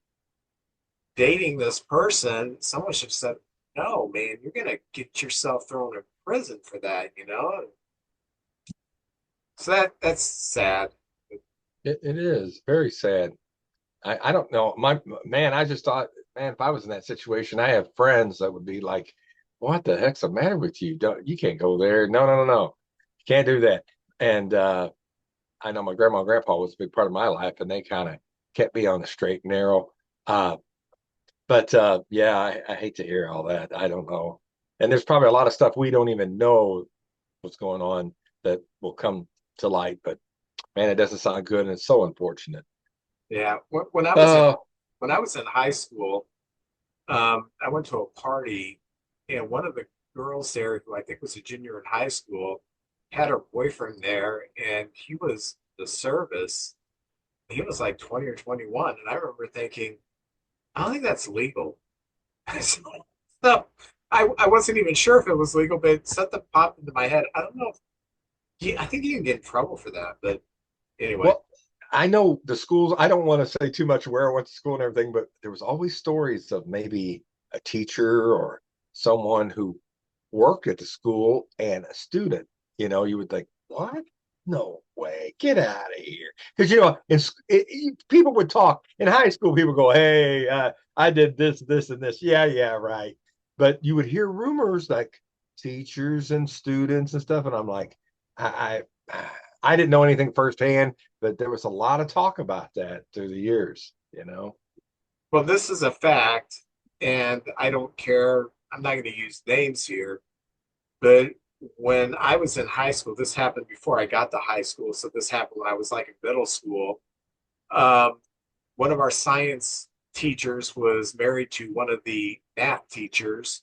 dating this person? Someone should have said, no, man, you're going to get yourself thrown in prison for that. So that's sad. It is very sad. I don't know. My man, I just thought, man, if I was in that situation, I have friends that would be like, what the heck's the matter with you? You can't go there. No, no, no, no. You can't do that. And I know my grandma and grandpa was a big part of my life, and they kind of kept me on the straight and narrow. Uh, but yeah, I hate to hear all that. I don't know. And there's probably a lot of stuff we don't even know what's going on that will come to light. But man, it doesn't sound good, and it's so unfortunate. Yeah. Uh, When I was in high school, I went to a party, and one of the girls there, who I think was a junior in high school, had her boyfriend there, and he was the service. He was like 20 or 21, and I remember thinking, I don't think that's legal. So I wasn't even sure if it was legal, but something popped into my head. I don't know. I think you can get in trouble for that, but anyway. well, I know the schools. I don't want to say too much where I went to school and everything, but there was always stories of maybe a teacher or someone who worked at the school and a student. You would think, what? No way, get out of here. Because people would talk in high school. People go, hey, I did this, this, and this. Yeah, yeah, right. But you would hear rumors like teachers and students and stuff, and I'm like, I didn't know anything firsthand, but there was a lot of talk about that through the years. Well, this is a fact, and I don't care. I'm not going to use names here, but when I was in high school, this happened before I got to high school. So this happened when I was like in middle school. Um, one of our science teachers was married to one of the math teachers,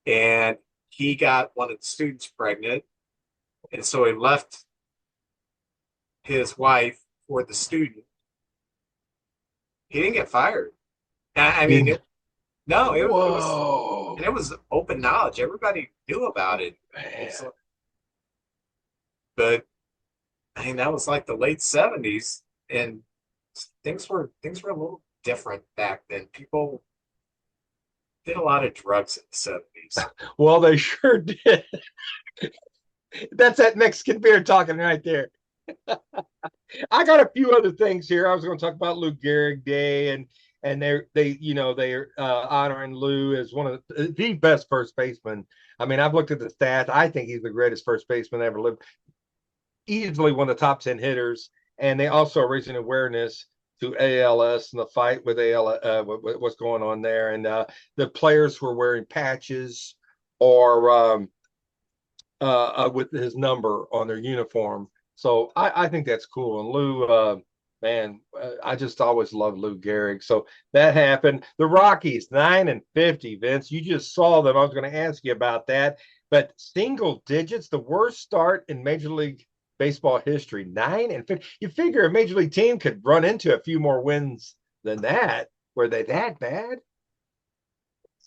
and he got one of the students pregnant. And so he left his wife for the student. He didn't get fired. I mean, In no, it was, and Whoa, it was open knowledge. Everybody knew about it. man. So, but I mean, that was like the late 70s, and things were a little different back then. People did a lot of drugs in the 70s. Well, they sure did. That's that Mexican beer talking right there. I got a few other things here. I was going to talk about Lou Gehrig Day, and they're honoring Lou as one of the best first basemen. I mean, I've looked at the stats. I think he's the greatest first baseman ever lived. Easily one of the top 10 hitters, and they also are raising awareness to ALS and the fight with what's going on there, and the players who are wearing patches or with his number on their uniform. So I think that's cool. And Lou, man, I just always loved Lou Gehrig. So that happened. The Rockies 9-50. Vince, you just saw them. I was going to ask you about that, but single digits, the worst start in Major League Baseball history. 9-50. You figure a Major League team could run into a few more wins than that. Were they that bad?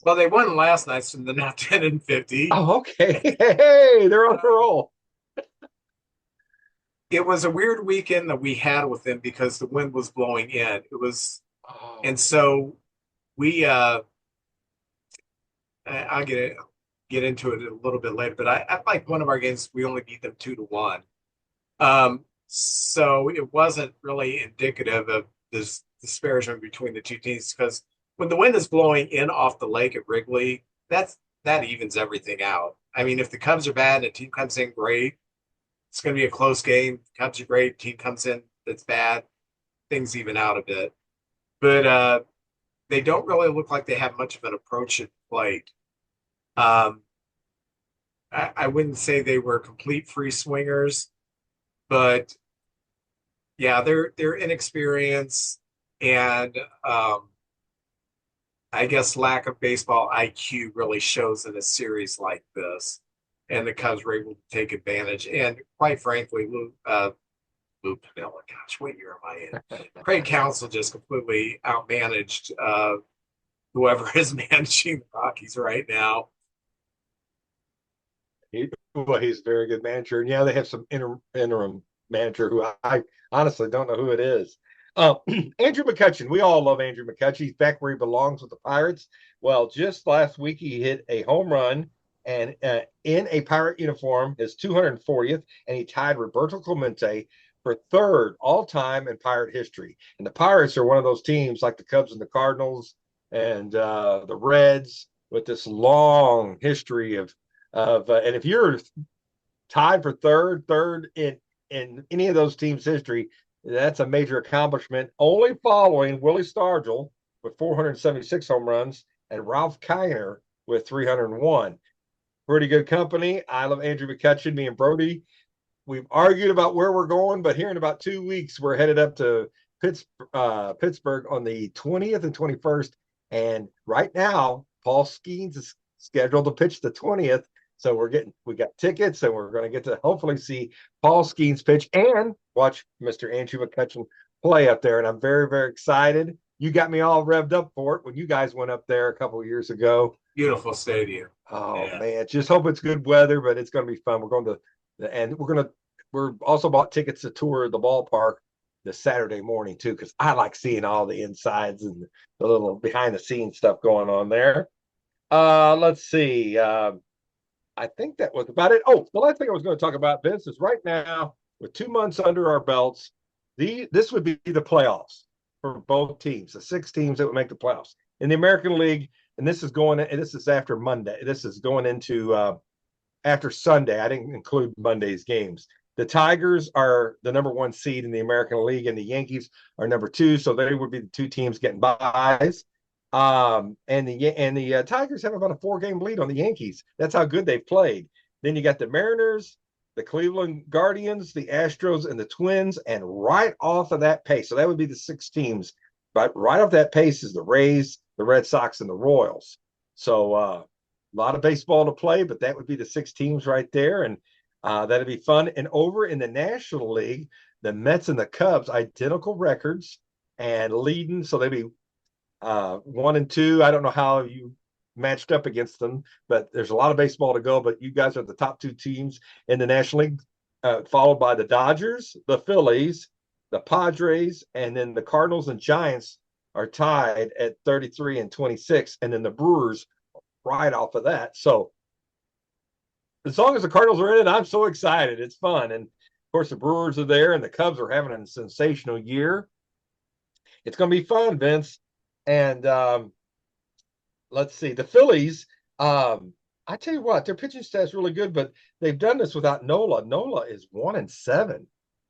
Well, they won last night, so they're now 10-50. Oh, okay. Hey, they're on a roll. It was a weird weekend that we had with them because the wind was blowing in. It was, Oh, and so we I'll get into it a little bit later, but I like one of our games we only beat them 2-1. So it wasn't really indicative of this disparagement between the two teams because when the wind is blowing in off the lake at Wrigley, that evens everything out. I mean, if the Cubs are bad and a team comes in great, it's going to be a close game. Cubs are great, team comes in that's bad, things even out a bit. But they don't really look like they have much of an approach at plate. Um, I wouldn't say they were complete free swingers, but yeah, they're inexperienced and I guess lack of baseball IQ really shows in a series like this. And the Cubs were able to take advantage. And quite frankly, Lou Piniella. Gosh, what year am I in? Craig Counsell just completely outmanaged whoever is managing the Rockies right now. He's a very good manager. And yeah, they have some interim manager who I honestly don't know who it is. Andrew McCutchen. We all love Andrew McCutchen. He's back where he belongs with the Pirates. Well, just last week he hit a home run and in a Pirate uniform, his 240th, and he tied Roberto Clemente for third all time in Pirate history. And the Pirates are one of those teams like the Cubs and the Cardinals and the Reds with this long history of and if you're tied for third in any of those teams' history, that's a major accomplishment. Only following Willie Stargell with 476 home runs and Ralph Kiner with 301. Pretty good company. I love Andrew McCutchen. Me and Brody, we've argued about where we're going, but here in about 2 weeks, we're headed up to Pittsburgh on the 20th and 21st. And right now, Paul Skeens is scheduled to pitch the 20th. So we got tickets, and we're going to get to hopefully see Paul Skeens pitch and watch Mr. Andrew McCutchen play up there. And I'm very, very excited. You got me all revved up for it when you guys went up there a couple of years ago. Beautiful stadium. Oh yeah. Man, just hope it's good weather, but it's going to be fun. We're going to, and we're also bought tickets to tour the ballpark this Saturday morning too, because I like seeing all the insides and the little behind the scenes stuff going on there. Let's see. I think that was about it. Oh, the last thing I was going to talk about, Vince, is right now with 2 months under our belts, this would be the playoffs for both teams, the 6 teams that would make the playoffs in the American League. And this is after Monday. This is going into after Sunday. I didn't include Monday's games. The Tigers are the number 1 seed in the American League, and the Yankees are number 2. So they would be the 2 teams getting byes. And the Tigers have about a 4-game lead on the Yankees. That's how good they've played. Then you got the Mariners, the Cleveland Guardians, the Astros, and the Twins. And right off of that pace, so that would be the 6 teams. But right off that pace is the Rays, the Red Sox, and the Royals. So a lot of baseball to play, but that would be the 6 teams right there. And that'd be fun. And over in the National League, the Mets and the Cubs, identical records and leading. So they'd be 1 and 2. I don't know how you matched up against them, but there's a lot of baseball to go. But you guys are the top 2 teams in the National League, followed by the Dodgers, the Phillies, the Padres, and then the Cardinals and Giants are tied at 33 and 26, and then the Brewers right off of that. So as long as the Cardinals are in it, I'm so excited. It's fun. And of course, the Brewers are there, and the Cubs are having a sensational year. It's going to be fun, Vince. And let's see, the Phillies. I tell you what, their pitching staff's really good, but they've done this without Nola. Nola is 1 and 7,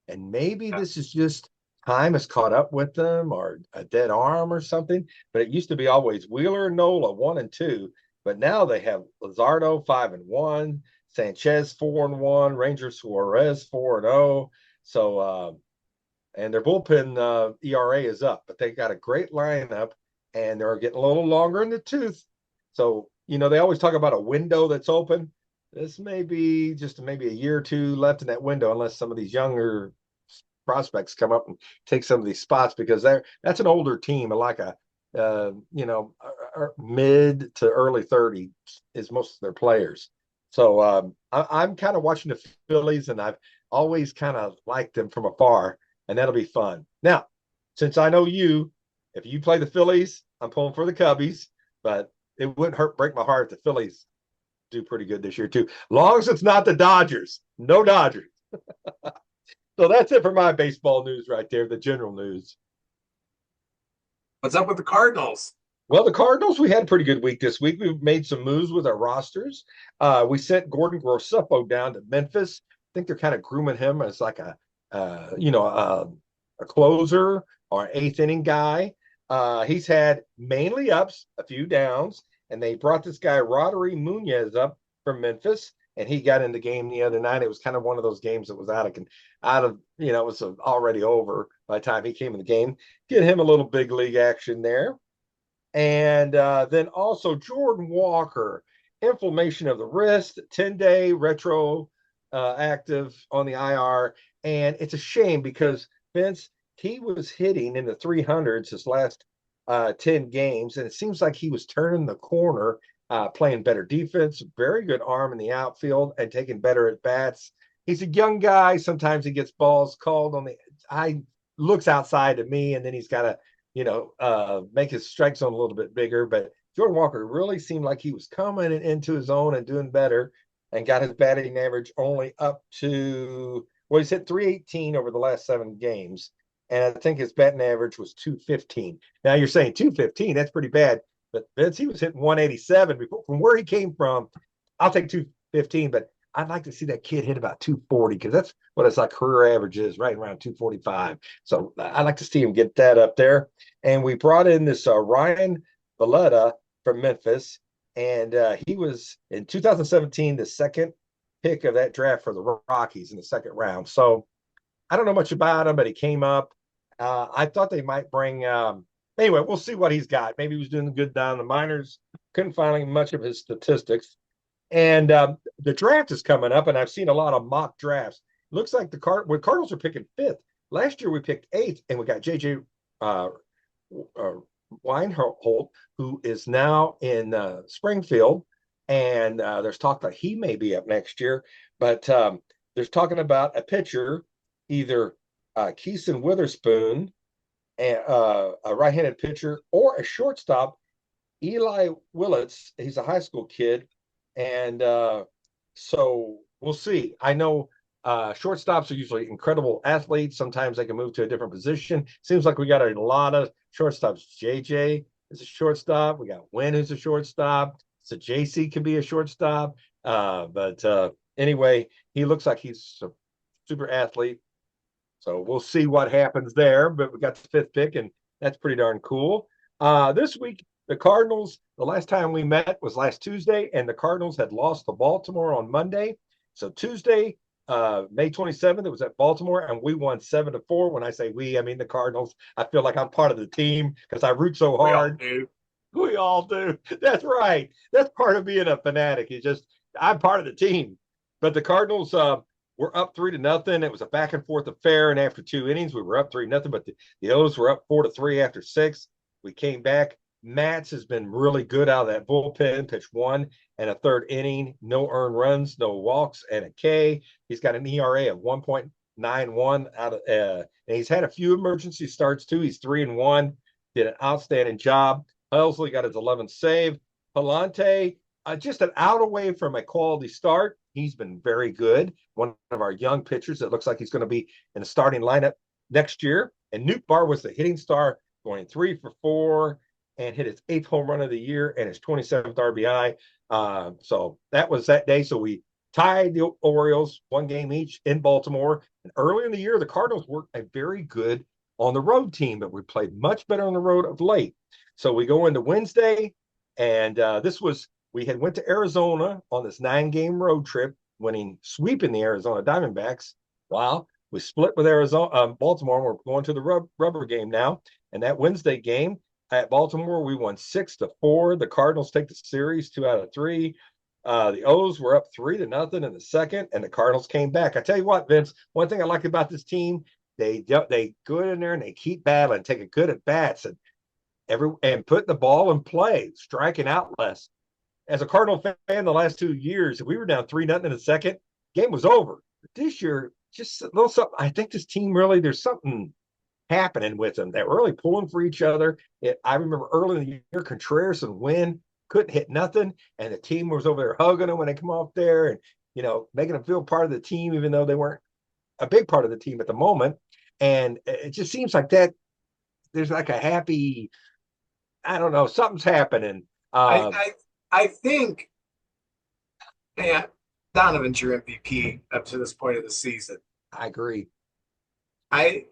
and maybe this is just time has caught up with them, or a dead arm or something. But it used to be always Wheeler and Nola 1 and 2, but now they have Luzardo 5 and 1, Sanchez 4 and 1, Ranger Suarez 4 and 0. So and their bullpen ERA is up, but they got a great lineup, and they're getting a little longer in the tooth. So, they always talk about a window that's open. This may be just maybe a year or 2 left in that window, unless some of these younger prospects come up and take some of these spots, because that's an older team, and like a mid to early 30s is most of their players. So I'm kind of watching the Phillies, and I've always kind of liked them from afar, and that'll be fun. Now, since I know if you play the Phillies, I'm pulling for the Cubbies, but it wouldn't break my heart if the Phillies do pretty good this year too. Long as it's not the Dodgers. No Dodgers. So that's it for my baseball news right there, the general news. What's up with the Cardinals? Well, the Cardinals, we had a pretty good week this week. We've made some moves with our rosters. We sent Gordon Grossepo down to Memphis. I think they're kind of grooming him as like a closer or an 8th inning guy. He's had mainly ups, a few downs, and they brought this guy Roddery Munoz up from Memphis, and he got in the game the other night. It was kind of one of those games that was it was already over by the time he came in the game. Get him a little big league action there. And then also Jordan Walker, inflammation of the wrist, 10-day retro active on the IR, and it's a shame because Vince, he was hitting in the 300s his last 10 games, and it seems like he was turning the corner, playing better defense, very good arm in the outfield, and taking better at bats. He's a young guy. Sometimes he gets balls called on the I looks outside to me, and then he's got to, make his strike zone a little bit bigger. But Jordan Walker really seemed like he was coming into his own and doing better, and got his batting average only up to, well, he's hit 318 over the last 7 games. And I think his batting average was 215. Now you're saying 215, that's pretty bad. But Vince, he was hitting 187 before, from where he came from. I'll take 215, but I'd like to see that kid hit about 240 because that's what his like career average is, right around 245. So I'd like to see him get that up there. And we brought in this Ryan Valletta from Memphis, and he was in 2017 the second pick of that draft for the Rockies in the second round. So I don't know much about him, but he came up. I thought they might bring. Anyway, we'll see what he's got. Maybe he was doing good down in the minors. Couldn't find much of his statistics. And the draft is coming up, and I've seen a lot of mock drafts. Looks like the Cardinals are picking fifth. Last year we picked eighth, and we got J.J. Weinholt, who is now in Springfield, and there's talk that he may be up next year. But there's talking about a pitcher, either Keeson Witherspoon, a right-handed pitcher, or a shortstop, Eli Willits. He's a high school kid. And so we'll see. I know shortstops are usually incredible athletes. Sometimes they can move to a different position. Seems like we got a lot of shortstops. JJ is a shortstop. We got Wynn, who's a shortstop. So JC can be a shortstop. But anyway, he looks like he's a super athlete. So we'll see what happens there. But we got the fifth pick, and that's pretty darn cool. This week, the Cardinals, the last time we met was last Tuesday, and the Cardinals had lost to Baltimore on Monday. So Tuesday, May 27th, it was at Baltimore, and we won 7-4. When I say we, I mean the Cardinals. I feel like I'm part of the team because I root so hard. We all do. That's right. That's part of being a fanatic. It's just I'm part of the team. But the Cardinals were up 3-0. It was a back and forth affair, and after 2 innings, we were up 3-0. But the O's were up 4-3 after 6. We came back. Matz has been really good out of that bullpen, pitched 1 and a third inning, no earned runs, no walks, and a K. He's got an ERA of 1.91 out of, and he's had a few emergency starts too. He's 3-1, did an outstanding job. Helsley got his 11th save. Palante, just an out away from a quality start. He's been very good. One of our young pitchers that looks like he's going to be in the starting lineup next year. And Newt Barr was the hitting star, going 3 for 4. And hit his 8th home run of the year and his 27th RBI. So that was that day. So we tied the Orioles 1 game each in Baltimore. And early in the year, the Cardinals were a very good on the road team, but we played much better on the road of late. So we go into Wednesday, and we had went to Arizona on this 9-game road trip, sweeping the Arizona Diamondbacks. Wow. We split with Baltimore. We're going to the rubber game now. And that Wednesday game, at Baltimore, we won 6-4. The Cardinals take the series 2 out of 3. The O's were up 3-0 in the second, and the Cardinals came back. I tell you what, Vince, one thing I like about this team, they go in there and they keep battling, taking good at bats, and putting the ball in play, striking out less. As a Cardinal fan, the last 2 years, if we were down 3-0 in the second, game was over. But this year, just a little something. I think this team really, there's something happening with them. They're really pulling for each other. I remember early in the year, Contreras and Wynn couldn't hit nothing, and the team was over there hugging them when they come off there, and making them feel part of the team, even though they weren't a big part of the team at the moment. And it just seems like that there's like a happy, I don't know, something's happening. I think, yeah, Donovan's your MVP up to this point of the season. I agree. And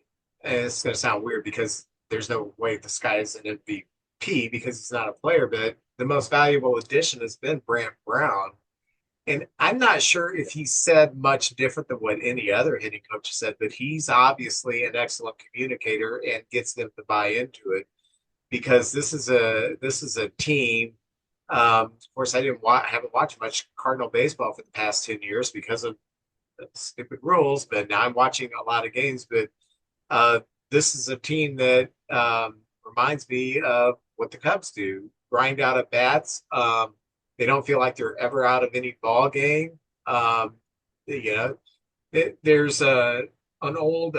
it's going to sound weird because there's no way this guy is an MVP because he's not a player, but the most valuable addition has been Brant Brown. And I'm not sure if he said much different than what any other hitting coach said, but he's obviously an excellent communicator and gets them to buy into it because this is a team. Of course, I haven't watched much Cardinal baseball for the past 10 years because of stupid rules, but now I'm watching a lot of games. But uh, this is a team that reminds me of what the Cubs do: grind out at bats. They don't feel like they're ever out of any ball game. Um, you know, there's an old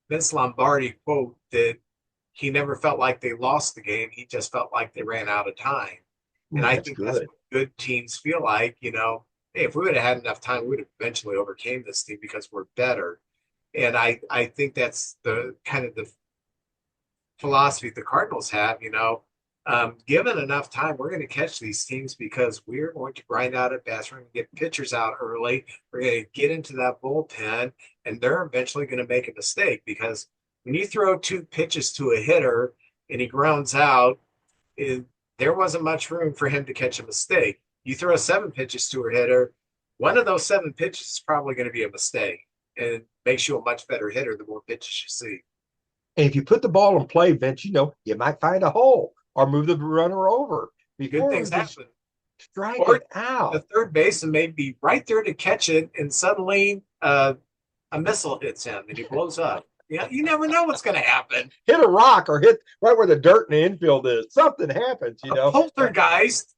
Vince Lombardi quote that he never felt like they lost the game. He just felt like they ran out of time. And Ooh, I that's think that's good. what good teams feel like. Hey, if we would have had enough time, we would have eventually overcame this team because we're better. And I think that's the kind of the philosophy the Cardinals have. Given enough time, we're going to catch these teams because we're going to grind out at bats. We're going to get pitchers out early. We're going to get into that bullpen, and they're eventually going to make a mistake because when you throw two pitches to a hitter and he grounds out, there wasn't much room for him to catch a mistake. You throw seven pitches to a hitter, one of those seven pitches is probably going to be a mistake, and it makes you a much better hitter the more pitches you see. And if you put the ball in play, Vince, you might find a hole or move the runner over. Good Before, we things just happen. strike Or it the out. third baseman may be right there to catch it, and suddenly a missile hits him and he blows up. You never know what's going to happen. Hit a rock or hit right where the dirt in the infield is. Something happens, A poltergeist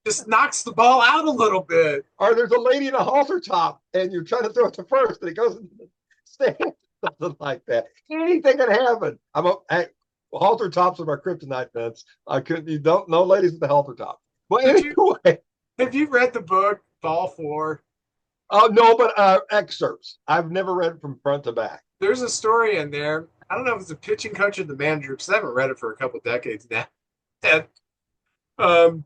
just knocks the ball out a little bit. Or there's a lady in a halter top and you're trying to throw it to first and it goes into the stand. Something like that. Anything can happen. Halter tops are my kryptonite, Vince. I couldn't. You don't know ladies with the halter top. Well, Did you anyway. have you read the book Ball Four? Oh no, but excerpts. I've never read it from front to back. There's a story in there. I don't know if it's the pitching coach or the manager because I haven't read it for a couple of decades now. And um,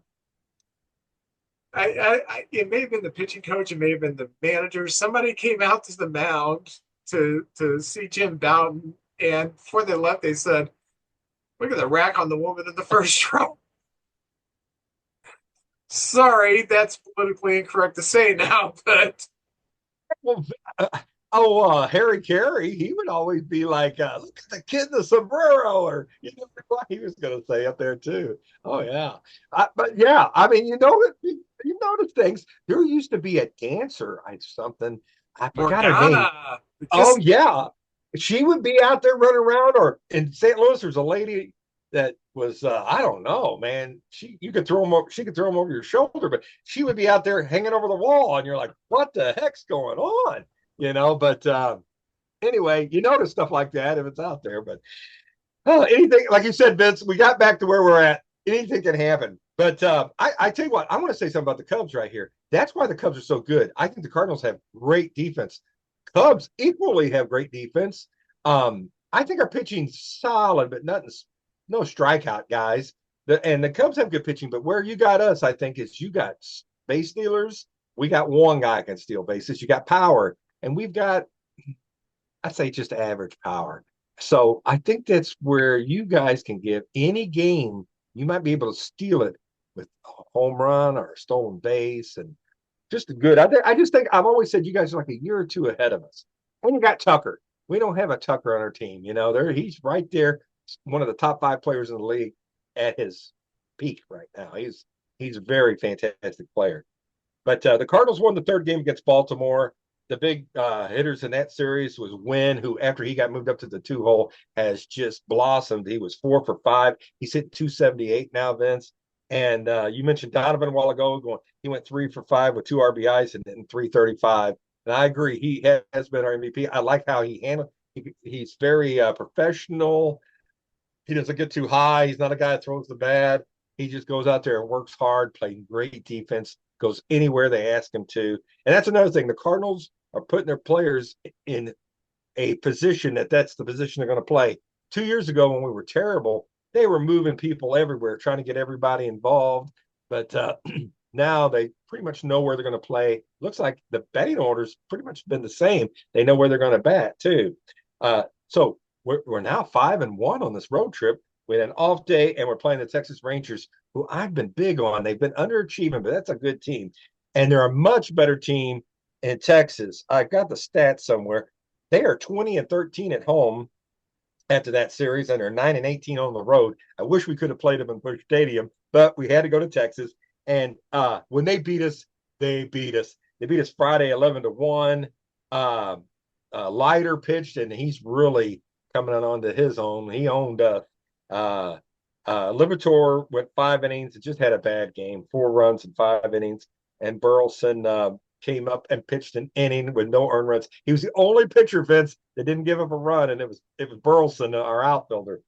it may have been the pitching coach, it may have been the manager. Somebody came out to the mound to see Jim Bouton, and before they left, they said, "Look at the rack on the woman in the first row." Sorry, that's politically incorrect to say now, but Well, Harry Carey, he would always be like, "Look at the kid in the sombrero," or what he was going to say up there too. Oh yeah, but yeah, I mean, you notice things. There used to be a dancer, something. I forgot her name. Morgana, Oh yeah, she would be out there running around. Or in St. Louis, there's a lady that was I don't know, man. You could throw them over. She could throw them over your shoulder, but she would be out there hanging over the wall, and you're like, "What the heck's going on?" But anyway, you notice stuff like that if it's out there. But anything, like you said, Vince, we got back to where we're at. Anything can happen. But I tell you what, I want to say something about the Cubs right here. That's why the Cubs are so good. I think the Cardinals have great defense. Cubs equally have great defense. I think our pitching's solid, but no strikeout guys. And the Cubs have good pitching, but where you got us, I think, is you got base stealers. We got one guy can steal bases. You got power, and we've got, I'd say, just average power. So I think that's where you guys can give any game, you might be able to steal it with a home run or a stolen base and just good. I just think I've always said you guys are like a year or two ahead of us. And you got Tucker. We don't have a Tucker on our team. He's right there, one of the top 5 players in the league at his peak right now. He's a very fantastic player. But the Cardinals won the third game against Baltimore. The big hitters in that series was Wynn, who, after he got moved up to the 2 hole, has just blossomed. He was 4 for 5. He's hit 278 now, Vince. And you mentioned Donovan a while ago. He went 3 for 5 with 2 RBIs and 335. And I agree, he has been our MVP. I like how he handled. He's very professional. He doesn't get too high. He's not a guy that throws the bat. He just goes out there and works hard, playing great defense, goes anywhere they ask him to. And that's another thing. The Cardinals are putting their players in a position that's the position they're going to play. 2 years ago, when we were terrible, they were moving people everywhere, trying to get everybody involved. But now they pretty much know where they're going to play. Looks like the batting order's pretty much been the same. They know where they're going to bat, too. So we're now 5-1 on this road trip. We had an off day, and we're playing the Texas Rangers, who I've been big on. They've been underachieving, but that's a good team. And they're a much better team in Texas. I got the stats somewhere. They are 20-13 at home after that series, and they're 9-18 on the road. I wish we could have played them in Busch Stadium, but we had to go to Texas. And when they beat us, they beat us. They beat us Friday 11-1. uh, Leiter pitched, and he's really coming on to his own. He owned uh, Liberatore went 5 innings and just had a bad game, 4 runs in 5 innings. And Burleson came up and pitched an inning with no earned runs. He was the only pitcher, Vince, that didn't give up a run, and it was Burleson, our outfielder.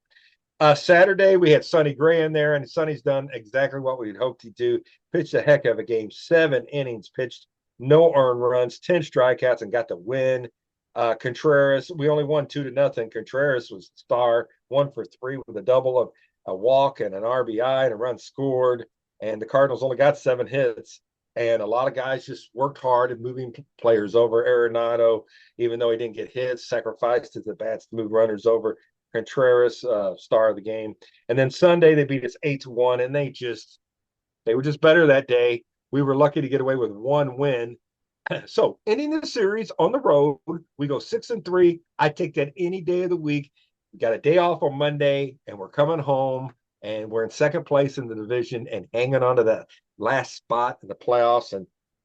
Saturday, we had Sonny Gray in there, and Sonny's done exactly what we'd hoped he'd do. Pitched a heck of a game, 7 innings, pitched no earned runs, 10 strikeouts, and got the win. Contreras, we only won 2-0. Contreras was star, 1 for 3 with a double, of a walk and an RBI and a run scored. And the Cardinals only got 7 hits. And a lot of guys just worked hard at moving players over. Arenado, even though he didn't get hits, sacrificed his at bats to move runners over. Contreras, star of the game. And then Sunday they beat us 8-1, and they were just better that day. We were lucky to get away with 1 win. So ending the series on the road, we go 6-3. I take that any day of the week. We got a day off on Monday, and we're coming home, and we're in second place in the division and hanging on to that last spot in the playoffs.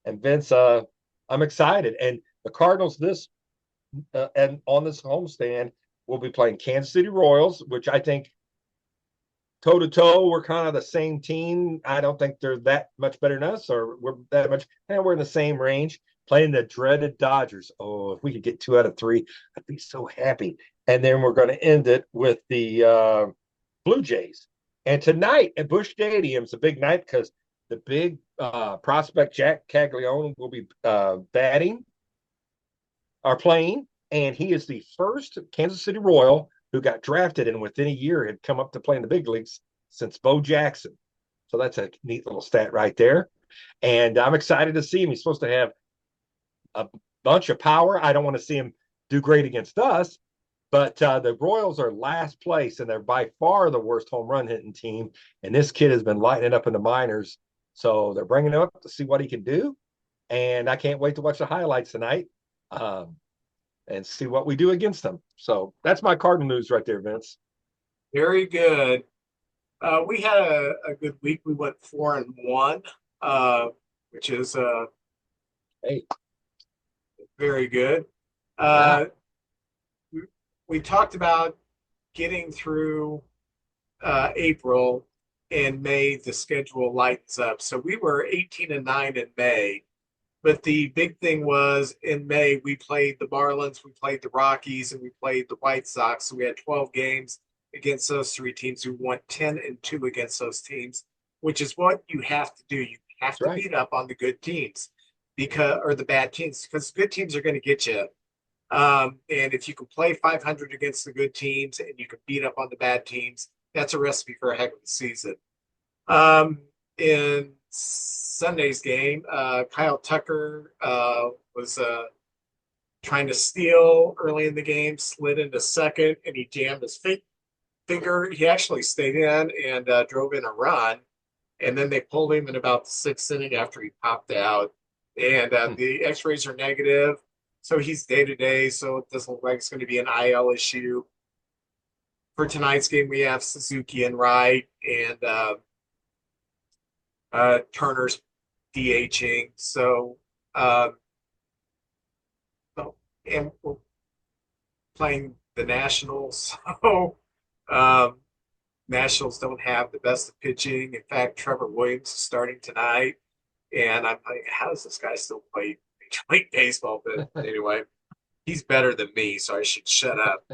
And Vince, I'm excited. And the Cardinals and on this homestand, we'll be playing Kansas City Royals, which I think toe to toe, we're kind of the same team. I don't think they're that much better than us, or we're that much, and we're in the same range. Playing the dreaded Dodgers. Oh, if we could get 2 out of 3, I'd be so happy. And then we're going to end it with the Blue Jays. And tonight at Busch Stadium is a big night because the big prospect Jack Caglione will be playing, and he is the first Kansas City Royal who got drafted and within a year had come up to play in the big leagues since Bo Jackson. So that's a neat little stat right there. And I'm excited to see him. He's supposed to have a bunch of power. I don't want to see him do great against us, but the Royals are last place, and they're by far the worst home run hitting team. And this kid has been lighting it up in the minors. So they're bringing him up to see what he can do. And I can't wait to watch the highlights tonight and see what we do against them. So that's my Cardinal news right there, Vince. Very good. We had a good week. We went 4-1, which is Hey, very good. yeah. We talked about getting through April. In May, the schedule lightens up. So we were 18-9 in May. But the big thing was in May, we played the Marlins, we played the Rockies, and we played the White Sox. So we had 12 games against those 3 teams. We won 10-2 against those teams, which is what you have to do. You have That's to right. beat up on the good teams or the bad teams, because good teams are going to get you. And if you can play 500 against the good teams and you can beat up on the bad teams, that's a recipe for a heck of a season. In Sunday's game, Kyle Tucker was trying to steal early in the game, slid into second, and he jammed his finger. He actually stayed in and drove in a run. And then they pulled him in about the 6th inning after he popped out. And the x-rays are negative. So he's day-to-day, so it doesn't look like it's going to be an IL issue. For tonight's game, we have Suzuki and Wright, and Turner's DHing. So, and we're playing the Nationals. So, Nationals don't have the best of pitching. In fact, Trevor Williams is starting tonight. And I'm like, how does this guy still play Major League Baseball? But anyway, he's better than me, so I should shut up.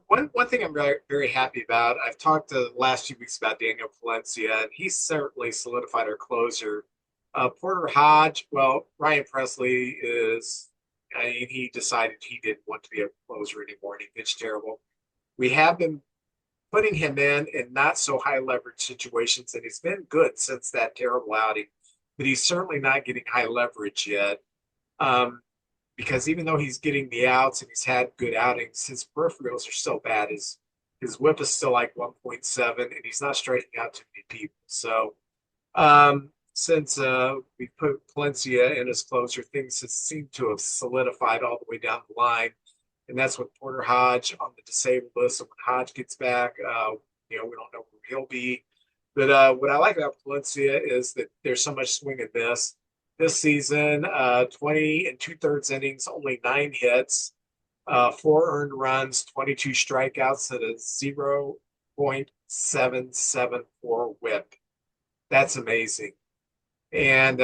One thing I'm very, very happy about, I've talked the last few weeks about Daniel Valencia, and he's certainly solidified our closer. Porter Hodge, well, Ryan Presley he decided he didn't want to be a closer anymore, and he pitched terrible. We have been putting him in not so high leverage situations, and he's been good since that terrible outing, but he's certainly not getting high leverage yet. Because even though he's getting the outs and he's had good outings, his peripherals are so bad. His whip is still like 1.7, and he's not striking out too many people. So since we put Palencia in as closer, things seem to have solidified all the way down the line. And that's with Porter Hodge on the disabled list. So when Hodge gets back, we don't know where he'll be. But what I like about Palencia is that there's so much swing and miss this season, 20 and 2/3 innings, only 9 hits, 4 earned runs, 22 strikeouts at a 0.774 whip. That's amazing. And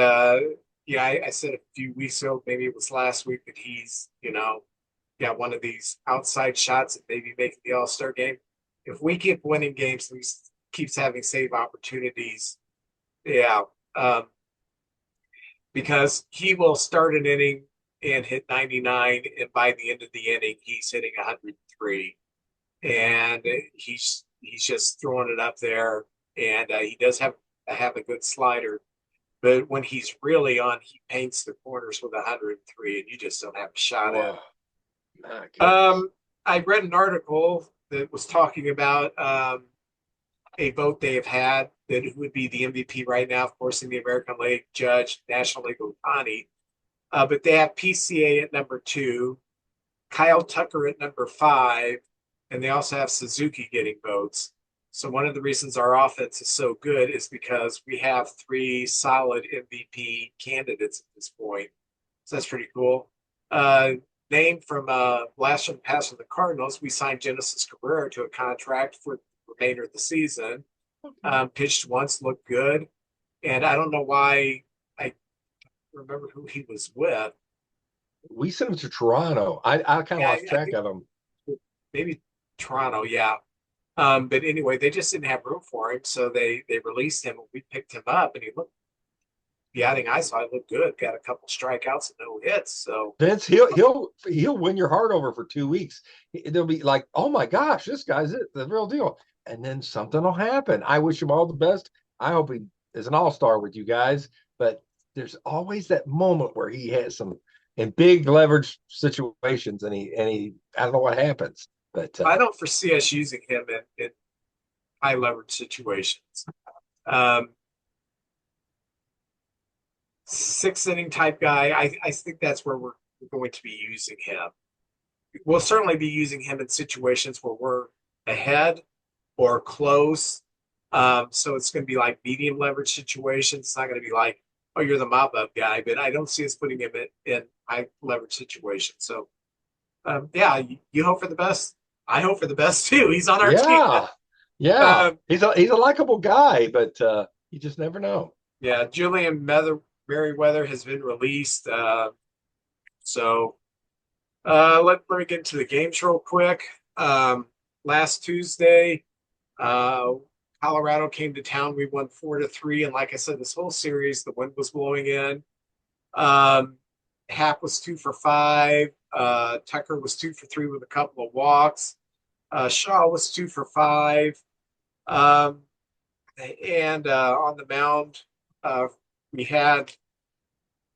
yeah, I said a few weeks ago, maybe it was last week, that he's, got one of these outside shots that maybe making the All-Star game. If we keep winning games and he keeps having save opportunities, yeah, because he will start an inning and hit 99, and by the end of the inning, he's hitting 103, and he's just throwing it up there, and he does have a good slider. But when he's really on, he paints the corners with 103, and you just don't have a shot at him. I read an article that was talking about a vote they have had that who would be the MVP right now, of course, in the American League, Judge, National League, Ohtani. But they have PCA at number 2, Kyle Tucker at number 5, and they also have Suzuki getting votes. So one of the reasons our offense is so good is because we have 3 solid MVP candidates at this point. So that's pretty cool. Name from last year pass from the Cardinals, we signed Genesis Cabrera to a contract for the remainder of the season. Pitched once, looked good. And I don't know why I remember who he was with. We sent him to Toronto. I kind of lost track of him. Maybe Toronto, yeah. But anyway, they just didn't have room for him, so they released him. We picked him up, and he looked. The outing I saw, he looked good. Got a couple strikeouts and no hits. So Vince, he'll win your heart over for 2 weeks. They'll be like, "Oh my gosh, this guy's the real deal," and then something will happen. I wish him all the best. I hope he is an all-star with you guys. But there's always that moment where he has some in big leverage situations, and he I don't know what happens. But I don't foresee us using him in high leverage situations. 6 inning type guy, I think that's where we're going to be using him. We'll certainly be using him in situations where we're ahead or close. So it's going to be like medium leverage situations. It's not going to be like, oh, you're the mop up guy, but I don't see us putting him in high leverage situations. So yeah, you hope for the best. I hope for the best too. He's on our team. Yeah. He's a likable guy, but you just never know. Yeah, Julian Merriweather has been released. So let me get into the games real quick. Last Tuesday, Colorado came to town. We won 4-3, and like I said, this whole series, the wind was blowing in. Happ was 2 for 5. Tucker was 2 for 3 with a couple of walks. Shaw was 2 for 5. And on the mound, we had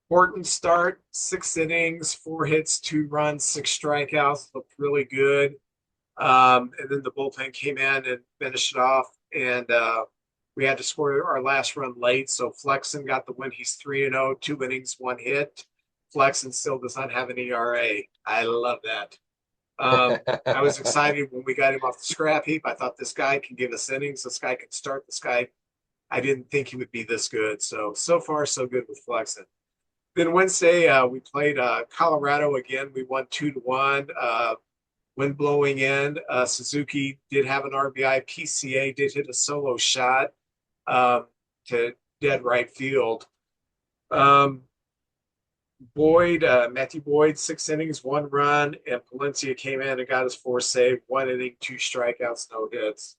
Horton start 6 innings, 4 hits, 2 runs, 6 strikeouts. Looked really good. And then the bullpen came in and finished it off. And we had to score our last run late. So Flexen got the win. He's 3-0, 2 innings, 1 hit. Flexen still does not have an ERA. I love that. I was excited when we got him off the scrap heap. I thought this guy can give us innings. This guy can start. This guy, I didn't think he would be this good. So far, so good with Flexen. Then Wednesday, we played Colorado again. We won 2-1. Wind blowing in. Suzuki did have an RBI. PCA did hit a solo shot to dead right field. Matthew Boyd, 6 innings, 1 run, and Palencia came in and got his 4 save, 1 inning, 2 strikeouts, no hits.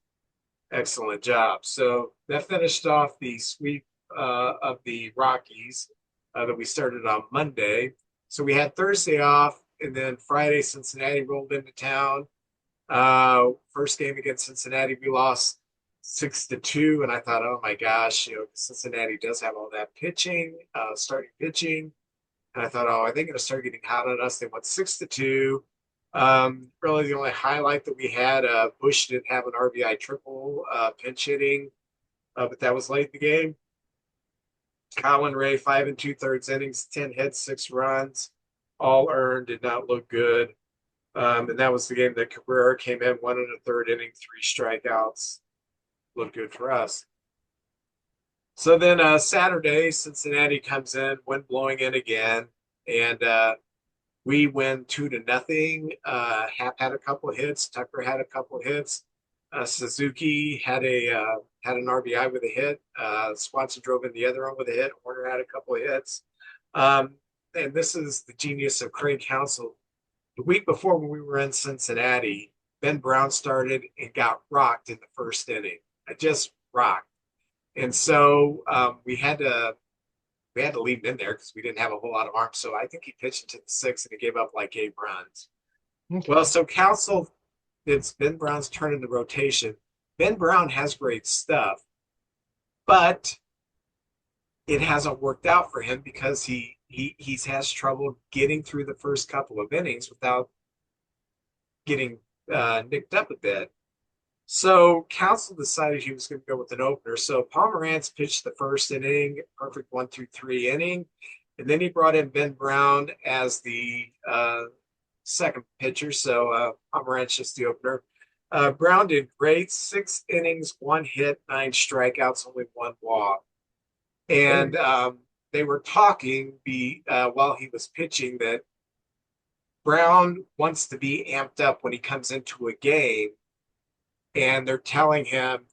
Excellent job. So that finished off the sweep of the Rockies that we started on Monday. So we had Thursday off, and then Friday, Cincinnati rolled into town. First game against Cincinnati, we lost 6-2, and I thought, oh my gosh, Cincinnati does have all that pitching, starting pitching. And I thought, oh, are they going to start getting hot on us? They went 6-2. Really, the only highlight that we had, Bush did have an RBI triple, pinch hitting, but that was late in the game. Colin Ray, 5 2/3 innings, 10 hits, 6 runs, all earned, did not look good. And that was the game that Cabrera came in, 1 1/3 inning, 3 strikeouts. Looked good for us. So then Saturday, Cincinnati comes in, wind blowing in again, and we win 2-0. Hap had a couple of hits. Tucker had a couple of hits. Suzuki had an RBI with a hit. Swanson drove in the other one with a hit. Warner had a couple of hits. Um, and this is the genius of Craig Counsell. The week before, when we were in Cincinnati, Ben Brown started and got rocked in the first inning. I just rocked, and so we had to leave him in there because we didn't have a whole lot of arms. So I think he pitched into the sixth and he gave up like 8 runs. Okay. Well, so Counsell, it's Ben Brown's turn in the rotation. Ben Brown has great stuff, but it hasn't worked out for him because he's has trouble getting through the first couple of innings without getting nicked up a bit. So Counsell decided he was going to go with an opener. So Pomerantz pitched the first inning, perfect 1-2-3 inning, and then he brought in Ben Brown as the second pitcher. So Pomerantz just the opener. Brown did great, 6 innings, 1 hit, 9 strikeouts, only 1 walk. And they were talking while he was pitching that Brown wants to be amped up when he comes into a game, and they're telling him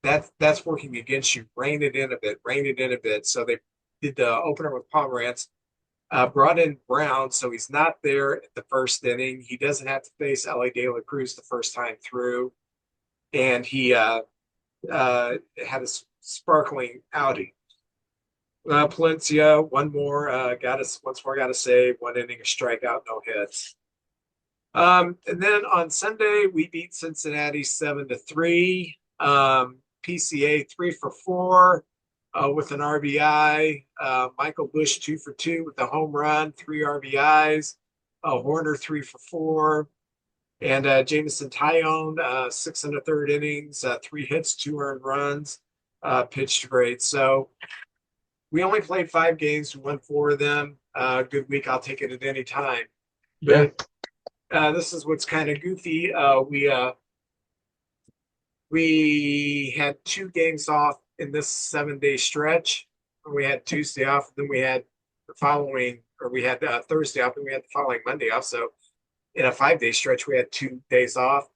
that's working against you. Rein it in a bit, rein it in a bit. So they did the opener with Pomerantz, brought in Brown, so he's not there at the first inning. He doesn't have to face Ellie De La Cruz the first time through, and he had a sparkling outing. Palencia, once more got a save, 1 inning, a strikeout, no hits. And then on Sunday, we beat Cincinnati 7-3. PCA 3 for 4 with an RBI. Michael Bush 2 for 2 with the home run, 3 RBIs. Horner 3 for 4. And Jameson Tyone, 6 1/3 innings, 3 hits, 2 earned runs, pitched great. So we only played 5 games. We won 4 of them. Good week. I'll take it at any time. But this is what's kind of goofy. We had 2 games off in this 7-day stretch. We had Tuesday off, then we had Thursday off, and we had the following Monday off. So in a 5-day stretch, we had 2 days off.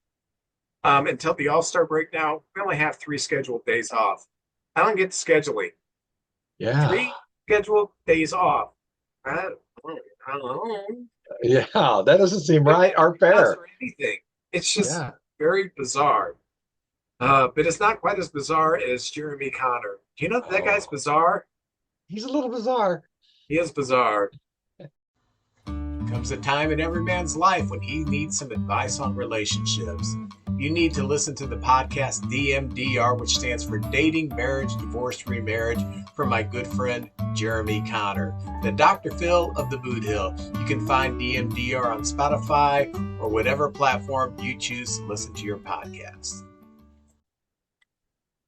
Until the All-Star break now, we only have 3 scheduled days off. I don't get scheduling. Yeah. 3 scheduled days off. I don't know. Yeah, that doesn't seem right or fair. For anything. It's just very bizarre. But it's not quite as bizarre as Jeremy Connor. Do you know that guy's bizarre? He's a little bizarre. He is bizarre. Comes a time in every man's life when he needs some advice on relationships. You need to listen to the podcast DMDR, which stands for Dating, Marriage, Divorce, Remarriage, from my good friend Jeremy Connor, the Dr. Phil of the Boot Hill. You can find DMDR on Spotify or whatever platform you choose to listen to your podcast.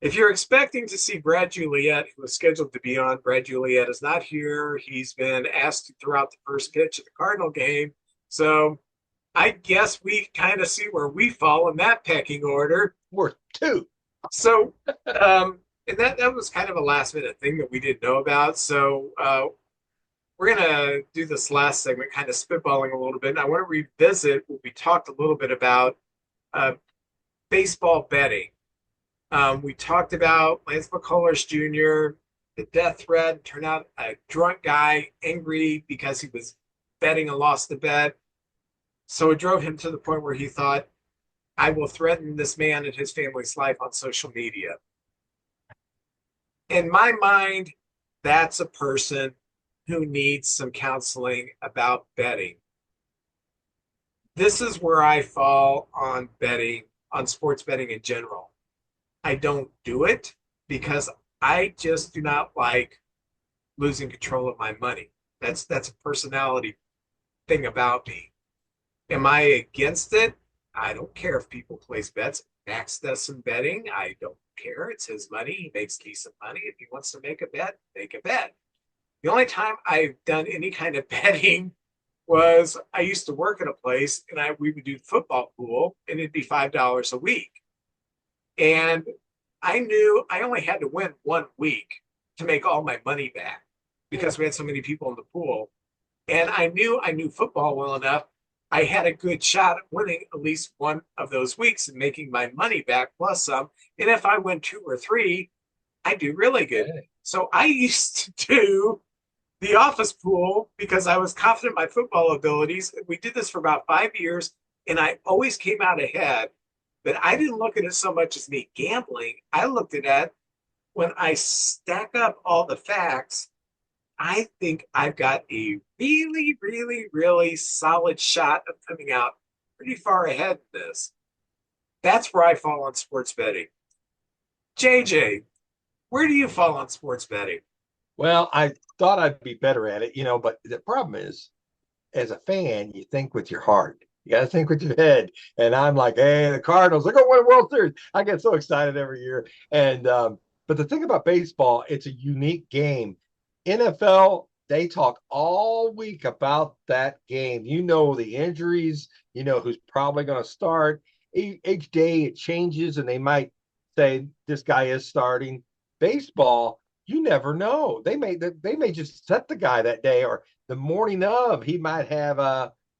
If you're expecting to see Brad Juliet, who is scheduled to be on, Brad Juliet is not here. He's been asked to throw out the first pitch of the Cardinal game. So I guess we kind of see where we fall in that pecking order. We're 2. So, and that was kind of a last minute thing that we didn't know about. So we're going to do this last segment, kind of spitballing a little bit. And I want to revisit what we talked a little bit about baseball betting. We talked about Lance McCullers Jr., the death threat, turned out a drunk guy, angry because he was betting and lost the bet. So it drove him to the point where he thought, I will threaten this man and his family's life on social media. In my mind, that's a person who needs some counseling about betting. This is where I fall on betting, on sports betting in general. I don't do it because I just do not like losing control of my money. That's a personality thing about me. Am I against it? I don't care if people place bets. Max does some betting. I don't care. It's his money. He makes decent money. If he wants to make a bet, make a bet. The only time I've done any kind of betting was I used to work at a place and we would do football pool and it'd be $5 a week. And I knew I only had to win 1 week to make all my money back because we had so many people in the pool. And I knew football well enough. I had a good shot at winning at least one of those weeks and making my money back plus some. And if I win 2 or 3, I do really good. Okay. So I used to do the office pool because I was confident in my football abilities. We did this for about 5 years, and I always came out ahead. But I didn't look at it so much as me gambling. I looked at it when I stack up all the facts. I think I've got a really, really, really solid shot of coming out pretty far ahead in this. That's where I fall on sports betting. JJ, where do you fall on sports betting? Well, I thought I'd be better at it, but the problem is, as a fan, you think with your heart. You got to think with your head. And I'm like, hey, the Cardinals, they're going to win a World Series. I get so excited every year. And but the thing about baseball, it's a unique game. NFL, they talk all week about that game. The injuries, who's probably going to start. Each day it changes, and they might say this guy is starting. Baseball, you never know. They may just set the guy that day, or the morning of he might have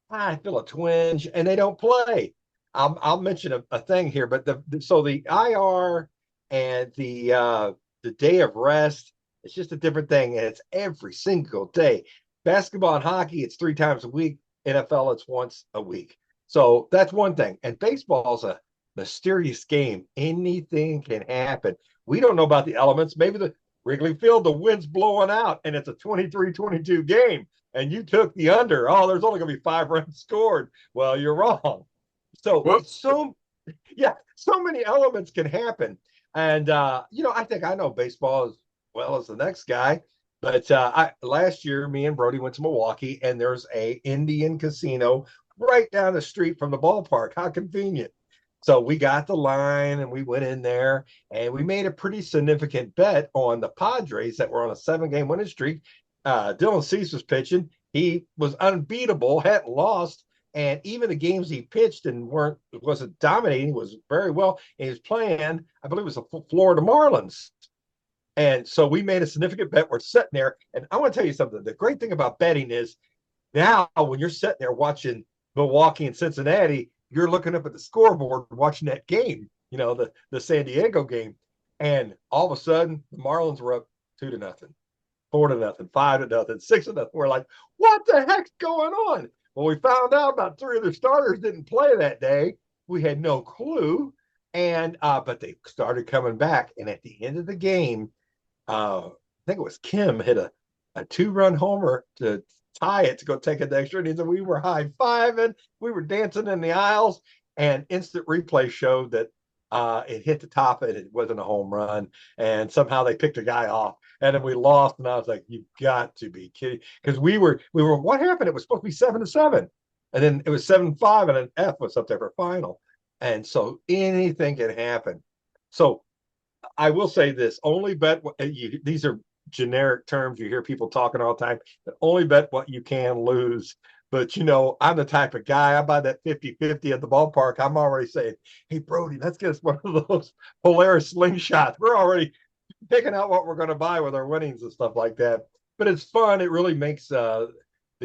I feel a twinge, and they don't play. I'll mention a thing here, but so the IR and the day of rest, it's just a different thing, and it's every single day. Basketball and hockey, it's 3 times a week. NFL, it's once a week. So that's one thing. And baseball's a mysterious game. Anything can happen. We don't know about the elements. Maybe the Wrigley Field, the wind's blowing out, and it's a 23-22 game, and you took the under. Oh, there's only going to be 5 runs scored. Well, you're wrong. So, Whoops. so many elements can happen. And, I think I know baseball as well as the next guy. But last year, me and Brody went to Milwaukee, and there's a Indian casino right down the street from the ballpark. How convenient. So we got the line, and we went in there, and we made a pretty significant bet on the Padres that were on a 7-game winning streak. Dylan Cease was pitching. He was unbeatable, hadn't lost, and even the games he pitched and wasn't dominating, was very well. And he was playing, I believe it was the Florida Marlins. And so we made a significant bet. We're sitting there, and I want to tell you something. The great thing about betting is now when you're sitting there watching Milwaukee and Cincinnati, you're looking up at the scoreboard watching that game, the San Diego game. And all of a sudden, the Marlins were up 2-0, 4-0, 5-0, 6-0. We're like, what the heck's going on? Well, we found out about 3 of their starters didn't play that day. We had no clue. And but they started coming back. And at the end of the game, I think it was Kim hit a 2-run homer to tie it to go take it to extra innings, and we were high-fiving, we were dancing in the aisles, and instant replay showed that it hit the top and it wasn't a home run, and somehow they picked a guy off, and then we lost. And I was like, you've got to be kidding, because we were what happened? It was supposed to be 7-7, and then it was 7-5, and an F was up there for final. And so anything can happen. So I will say this: only bet these are generic terms you hear people talking all the time, but only bet what you can lose. But I'm the type of guy, I buy that 50-50 at the ballpark. I'm already saying, hey, Brody, let's get us one of those Polaris slingshots. We're already picking out what we're going to buy with our winnings and stuff like that. But it's fun. It really makes the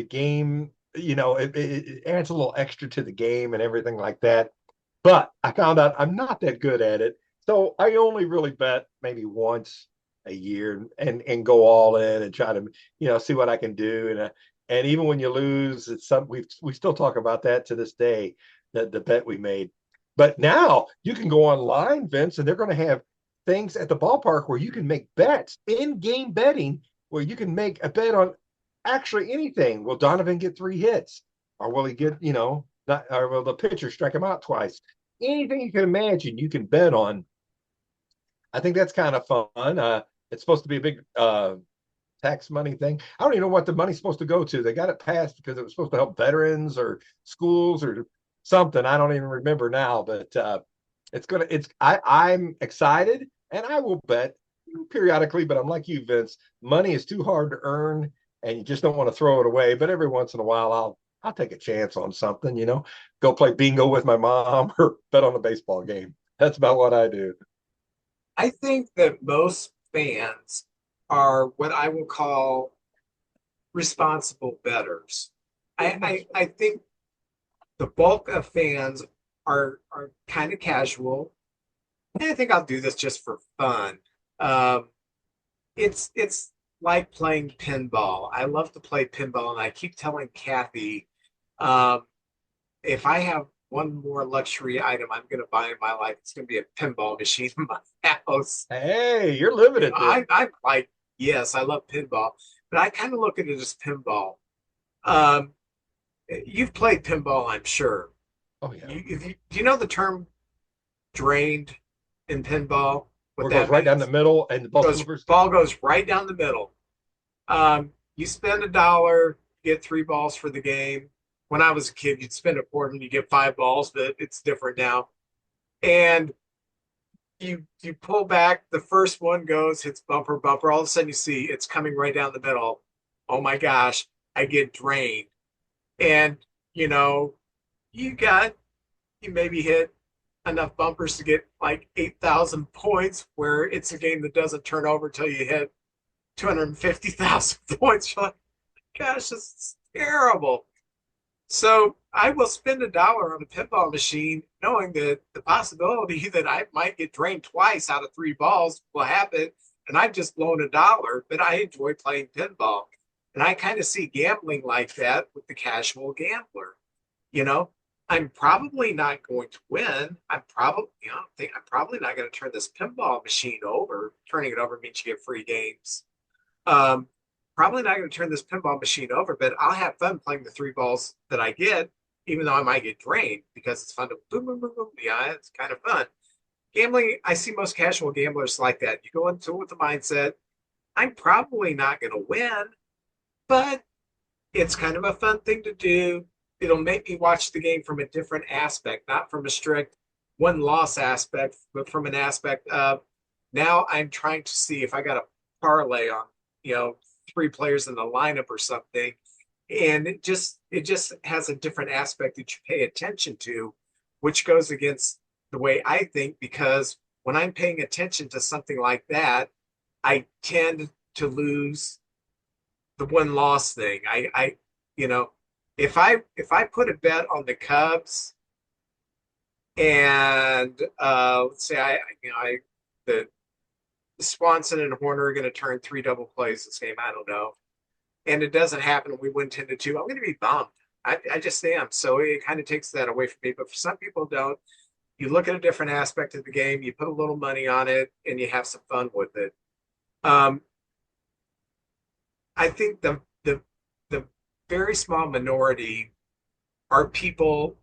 game, it adds a little extra to the game and everything like that. But I found out I'm not that good at it. So I only really bet maybe once a year and go all in and try to, see what I can do. And even when you lose, it's something we still talk about that to this day, the bet we made. But now you can go online, Vince, and they're going to have things at the ballpark where you can make bets, in-game betting, where you can make a bet on actually anything. Will Donovan get 3 hits? Or will he get, or will the pitcher strike him out twice? Anything you can imagine, you can bet on. I think that's kind of fun. It's supposed to be a big tax money thing. I don't even know what the money's supposed to go to. They got it passed because it was supposed to help veterans or schools or something. I don't even remember now, but I'm excited, and I will bet periodically, but I'm like you, Vince. Money is too hard to earn, and you just don't want to throw it away. But every once in a while, I'll take a chance on something, go play bingo with my mom or bet on a baseball game. That's about what I do. I think that most fans are what I will call responsible bettors. I think the bulk of fans are kind of casual. And I think I'll do this just for fun. Um, it's like playing pinball. I love to play pinball, and I keep telling Kathy, um, if I have one more luxury item I'm going to buy in my life, it's going to be a pinball machine in my house. Hey, you're living You know, it then. I'm like, yes, I love pinball, but I kind of look at it as pinball. Um, you've played pinball, I'm sure. Oh yeah. Do you know the term drained in pinball? What Where it goes that right down the means? middle and the ball Goes goes. ball goes right down the middle. You spend $1, get 3 balls for the game. When I was a kid, you'd spend a quarter and you get 5 balls, but it's different now. And you pull back, the first one goes, hits bumper, bumper. All of a sudden you see it's coming right down the middle. Oh my gosh, I get drained. And you know, you got you maybe hit enough bumpers to get like 8,000 points, where it's a game that doesn't turn over until you hit 250,000 points. You're like, gosh, this is terrible. So I will spend $1 on a pinball machine, knowing that the possibility that I might get drained twice out of 3 balls will happen, and I've just blown $1. But I enjoy playing pinball, and I kind of see gambling like that with the casual gambler. You know, I'm probably not going to win. I'm probably not going to turn this pinball machine over. Turning it over means you get free games. Um, Probably not going to turn this pinball machine over, but I'll have fun playing the 3 balls that I get, even though I might get drained because it's fun to boom, boom, boom, boom. Yeah, it's kind of fun. Gambling, I see most casual gamblers like that. You go into it with the mindset, I'm probably not going to win, but it's kind of a fun thing to do. It'll make me watch the game from a different aspect, not from a strict one loss aspect, but from an aspect of now I'm trying to see if I got a parlay on, you know, 3 players in the lineup or something. And it just has a different aspect that you pay attention to, which goes against the way I think, because when I'm paying attention to something like that, I tend to lose the one loss thing. You know, if I put a bet on the Cubs and let's say I the Swanson and Horner are going to turn 3 double plays this game, I don't know, and it doesn't happen, we win 10-2, I'm going to be bummed. I just am. So it kind of takes that away from me. But for some people, don't. You look at a different aspect of the game, you put a little money on it, and you have some fun with it. Um, I think the very small minority are people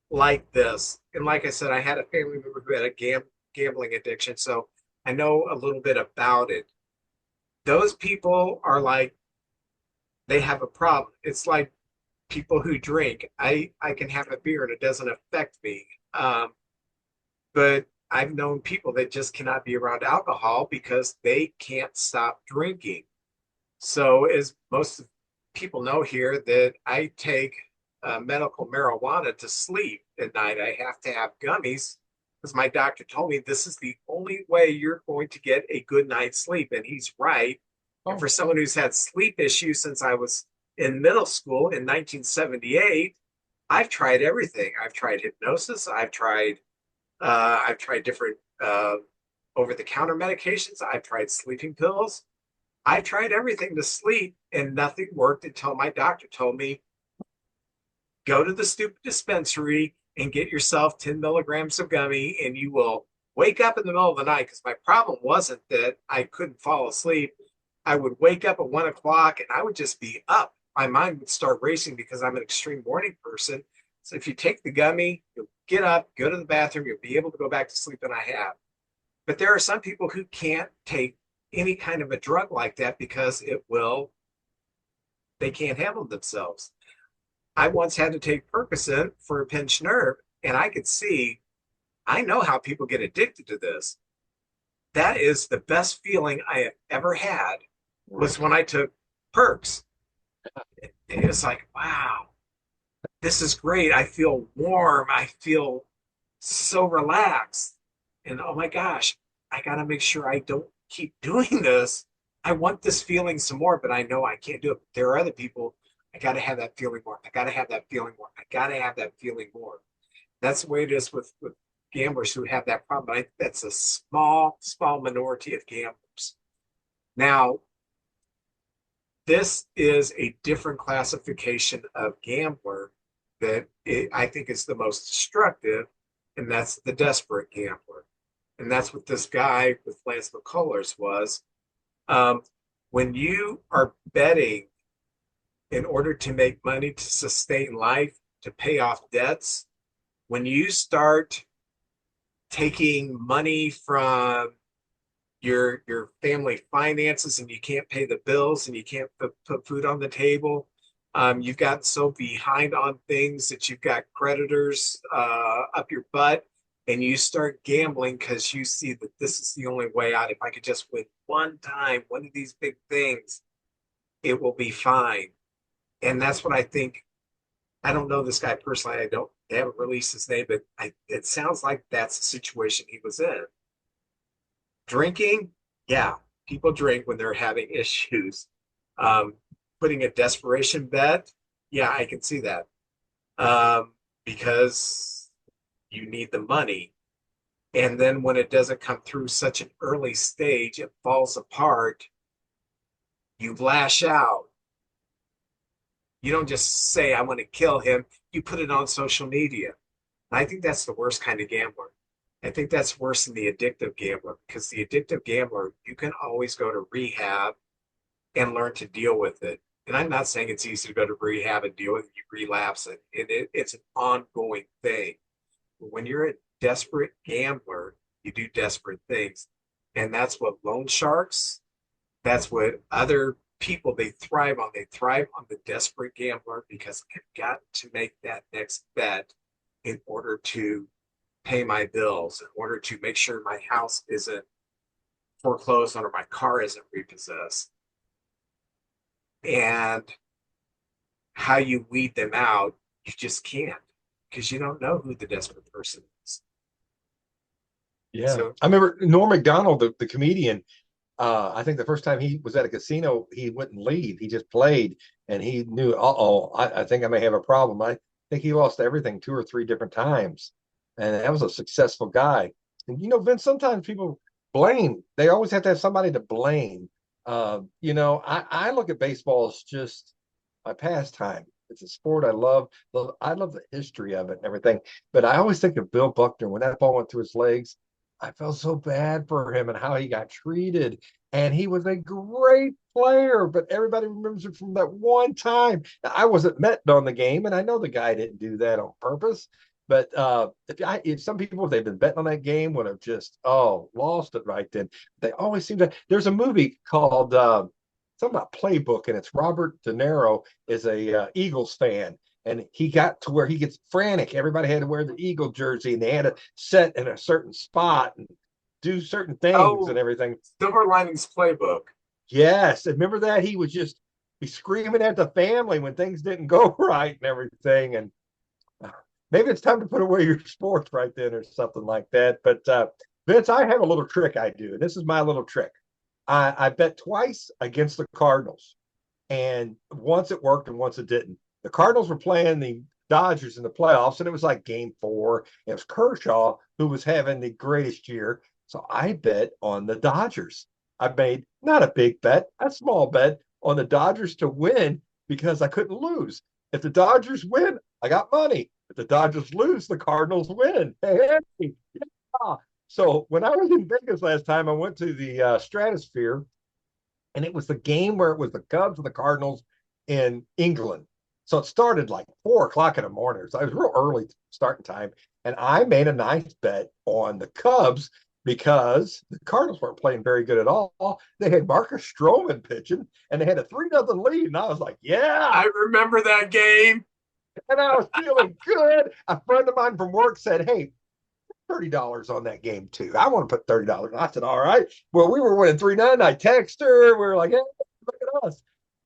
like this. And like I said, I had a family member who had a gambling addiction, so I know a little bit about it. Those people are like, they have a problem. It's like people who drink. I can have a beer and it doesn't affect me. But I've known people that just cannot be around alcohol because they can't stop drinking. So, as most people know here, that I take medical marijuana to sleep at night. I have to have gummies because my doctor told me this is the only way you're going to get a good night's sleep. And he's right. And Oh, for someone who's had sleep issues since I was in middle school in 1978, I've tried everything. I've tried hypnosis. I've tried different over-the-counter medications. I've tried sleeping pills. I tried everything to sleep, and nothing worked until my doctor told me, go to the stupid dispensary and get yourself 10 milligrams of gummy, and you will wake up in the middle of the night. Because my problem wasn't that I couldn't fall asleep. I would wake up at 1 o'clock and I would just be up. My mind would start racing because I'm an extreme morning person. So if you take the gummy, you'll get up, go to the bathroom, you'll be able to go back to sleep, and I have. But there are some people who can't take any kind of a drug like that because they can't handle themselves. I once had to take Percocet for a pinched nerve, and I could see, I know how people get addicted to this. That is the best feeling I have ever had, was when I took perks. It's like, wow, this is great. I feel warm. I feel so relaxed. And oh my gosh, I got to make sure I don't keep doing this. I want this feeling some more, but I know I can't do it. There are other people. I got to have that feeling more. I got to have that feeling more. I got to have that feeling more. That's the way it is with gamblers who have that problem. That's a small minority of gamblers. Now, this is a different classification of gambler that I think is the most destructive, and that's the desperate gambler. And that's what this guy with Lance McCullers was. Um, when you are betting in order to make money to sustain life, to pay off debts, when you start taking money from your family finances and you can't pay the bills and you can't put food on the table, you've gotten so behind on things that you've got creditors up your butt, and you start gambling because you see that this is the only way out. If I could just win one time, one of these big things, it will be fine. And that's what I think. I don't know this guy personally. They haven't released his name, but it sounds like that's the situation he was in. Drinking, yeah, people drink when they're having issues. Um, Putting a desperation bet, yeah, I can see that. Because you need the money. And then when it doesn't come through such an early stage, it falls apart. You lash out. You don't just say, I want to kill him. You put it on social media. And I think that's the worst kind of gambler. I think that's worse than the addictive gambler, because the addictive gambler, you can always go to rehab and learn to deal with it. And I'm not saying it's easy to go to rehab and deal with it. You relapse it. It's an ongoing thing. But when you're a desperate gambler, you do desperate things. And that's what loan sharks, that's what other people they thrive on. They thrive on the desperate gambler because I've got to make that next bet in order to pay my bills, in order to make sure my house isn't foreclosed on or my car isn't repossessed. And how you weed them out, you just can't, because you don't know who the desperate person is. Yeah. So, I remember Norm Macdonald, the comedian. I think the first time he was at a casino, he wouldn't leave. He just played, and he knew, I think I may have a problem. I think he lost everything two or three different times, and that was a successful guy. And Vince, sometimes people blame. They always have to have somebody to blame. I look at baseball as just my pastime. It's a sport I love. I love the history of it and everything. But I always think of Bill Buckner when that ball went through his legs. I felt so bad for him and how he got treated. And he was a great player, but everybody remembers it from that one time. Now, I wasn't betting on the game, and I know the guy didn't do that on purpose. But if some people, if they've been betting on that game, would have just lost it right then. They always seem to. There's a movie called something about Playbook, and it's Robert De Niro is a Eagles fan, and he got to where he gets frantic. Everybody had to wear the Eagle jersey, and they had to set in a certain spot and do certain things and oh, everything. Silver Linings Playbook. Yes, and remember that he would just be screaming at the family when things didn't go right and everything. And maybe it's time to put away your sports right then or something like that. But Vince, I have a little trick I do. This is my little trick. I bet twice against the Cardinals, and once it worked and once it didn't. The Cardinals were playing the Dodgers in the playoffs, and it was like game 4. It was Kershaw who was having the greatest year. So I bet on the Dodgers. I made not a big bet, a small bet on the Dodgers to win because I couldn't lose. If the Dodgers win, I got money. If the Dodgers lose, the Cardinals win. Hey, yeah. So when I was in Vegas last time, I went to the Stratosphere, and it was the game where it was the Cubs and the Cardinals in England. So it started like 4 o'clock in the morning. So it was real early starting time. And I made a nice bet on the Cubs because the Cardinals weren't playing very good at all. They had Marcus Stroman pitching, and they had a 3-0 lead. And I was like, yeah. I remember that game. And I was feeling good. A friend of mine from work said, hey, $30 on that game too. I want to put $30. I said, all right. Well, we were winning 3-9. I texted her. We were like, hey, look at us.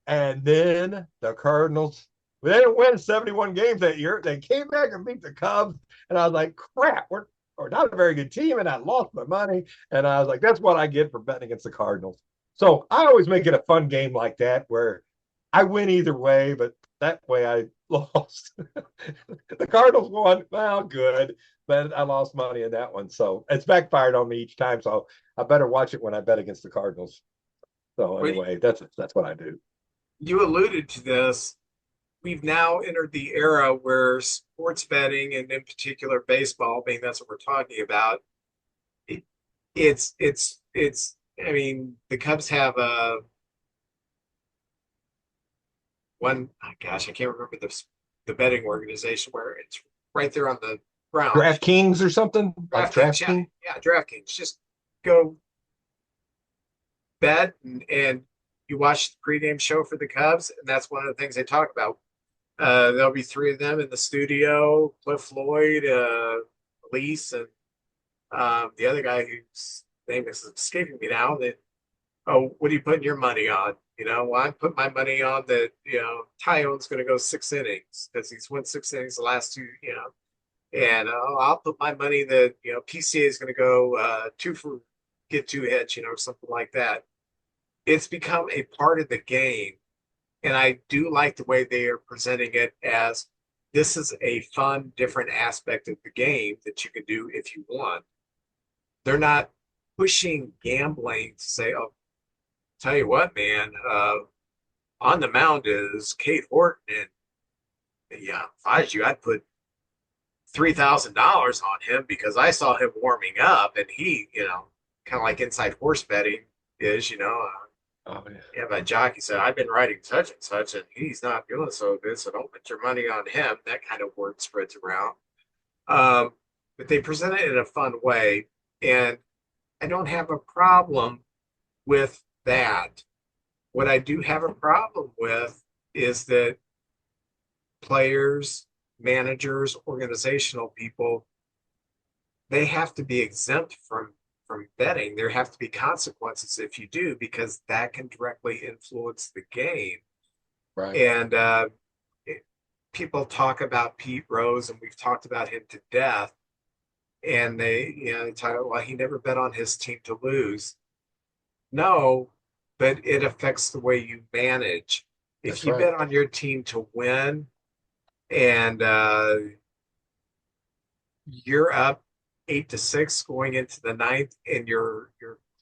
And then the Cardinals, they didn't win 71 games that year. They came back and beat the Cubs. And I was like, crap, or not a very good team, and I lost my money. And I was like, that's what I get for betting against the Cardinals. So I always make it a fun game like that where I win either way, but that way I lost. The Cardinals won. Well, good, but I lost money in that one. So it's backfired on me each time. So I better watch it when I bet against the Cardinals. So Well, anyway, that's what I do. you alluded to this. We've now entered the era where sports betting, and in particular baseball, being that's what we're talking about, it, it's. I mean, the Cubs have a one. Oh gosh, I can't remember the betting organization where it's right there on the ground. DraftKings or something like DraftKings, yeah, DraftKings. yeah, DraftKings. Just go bet and you watch the pregame show for the Cubs, and that's one of the things they talk about. There'll be three of them in the studio: Cliff Floyd, Elise, and the other guy whose name is escaping me now. That oh, what are you putting your money on? Well, I'm putting my money on that. Tyone's going to go 6 innings because he's won 6 innings the last two. And I'll put my money that PCA is going to go two for get two hits, something like that. It's become a part of the game, and I do like the way they are presenting it as this is a fun, different aspect of the game that you can do if you want. They're not pushing gambling to say, "Oh, tell you what, man, on the mound is Kate Horton, and yeah, if I was you, I'd put $3,000 on him because I saw him warming up, and he, kind of like inside horse betting is, Oh, yeah. yeah, but jockey said, I've been riding such and such, and he's not doing so good, so don't put your money on him. That kind of word spreads around. But they present it in a fun way, and I don't have a problem with that. What I do have a problem with is that players, managers, organizational people, they have to be exempt from betting. There have to be consequences if you do, because that can directly influence the game. Right. And people talk about Pete Rose, and we've talked about him to death. And they talk, well, he never bet on his team to lose. No, but it affects the way you manage. If That's you right. bet on your team to win, and you're up 8-6 going into the ninth, and your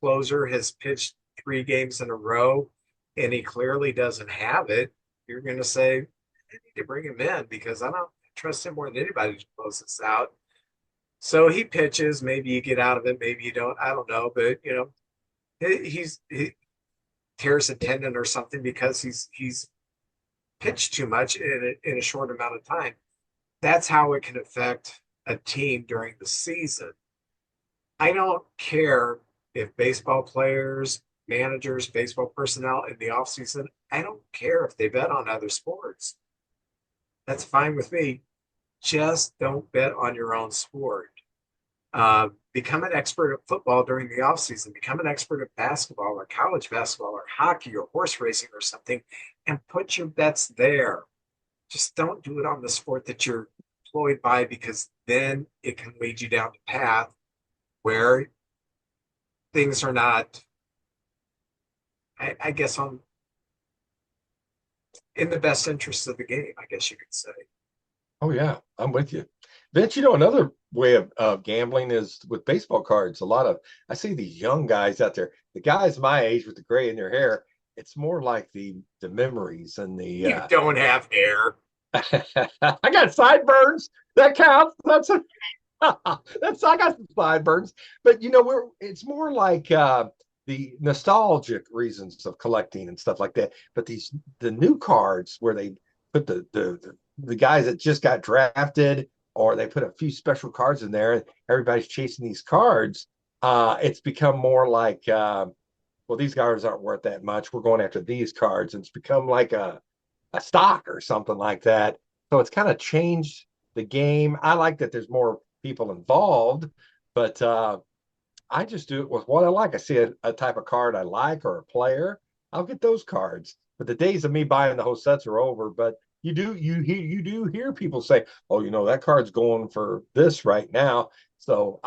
closer has pitched 3 games in a row, and he clearly doesn't have it, you're going to say, I need to bring him in because I don't trust him more than anybody to close this out. So he pitches. Maybe you get out of it, maybe you don't. I don't know, but he tears a tendon or something because he's pitched too much in a short amount of time. That's how it can affect a team during the season. I don't care if baseball players, managers, baseball personnel in the offseason, I don't care if they bet on other sports. That's fine with me. Just don't bet on your own sport. Become an expert at football during the offseason. Become an expert at basketball or college basketball or hockey or horse racing or something, and put your bets there. Just don't do it on the sport that you're employed by, because then it can lead you down the path where things are not, I guess, in the best interest of the game, I guess you could say. Oh yeah, I'm with you. Vince, another way of gambling is with baseball cards. I see these young guys out there, the guys my age with the gray in their hair, it's more like the memories and the You don't have hair. I got sideburns. That counts. That's I got some sideburns. But it's more like the nostalgic reasons of collecting and stuff like that. But the new cards where they put the guys that just got drafted, or they put a few special cards in there, and everybody's chasing these cards. It's become more like, well, these cards aren't worth that much. We're going after these cards, and it's become like a stock or something like that. So it's kind of changed the game. I like that there's more people involved, but I just do it with what I like. I see a type of card I like or a player, I'll get those cards. But the days of me buying the whole sets are over. But you do hear people say, "Oh, that card's going for this right now." So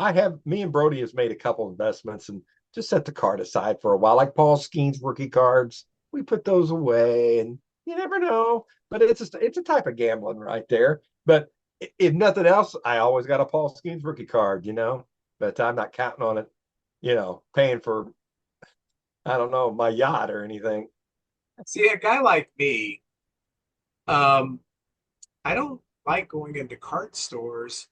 me and Brody has made a couple investments and just set the card aside for a while, like Paul Skeen's rookie cards. We put those away, and you never know. But it's a type of gambling right there. But if nothing else, I always got a Paul Skeen's rookie card, but I'm not counting on it, paying for, I don't know, my yacht or anything. See, a guy like me, um, I don't like going into card stores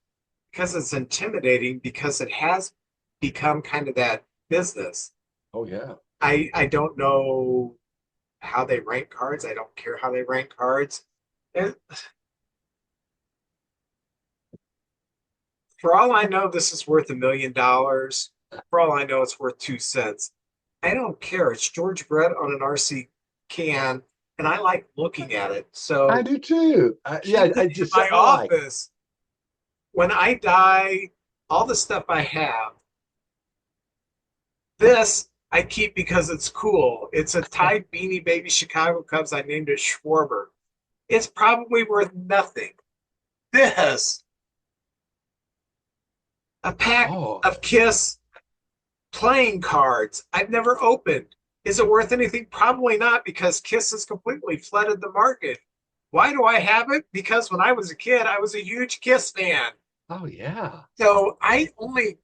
because it's intimidating because it has become kind of that business. Oh yeah. I don't know how they rank cards. I don't care how they rank cards. And for all I know, this is worth $1 million. For all I know, it's worth 2 cents. I don't care. It's George Brett on an RC can, and I like looking at it. I So do too. Yeah, keep I it in just my something I like. office. When I die, all the stuff I have, this I keep because it's cool. It's a Tide Beanie Baby Chicago Cubs. I named it Schwarber. It's probably worth nothing. This, a pack Oh, of Kiss playing cards I've never opened. Is it worth anything? Probably not, because Kiss has completely flooded the market. Why do I have it? Because when I was a kid, I was a huge Kiss fan. oh yeah. So I only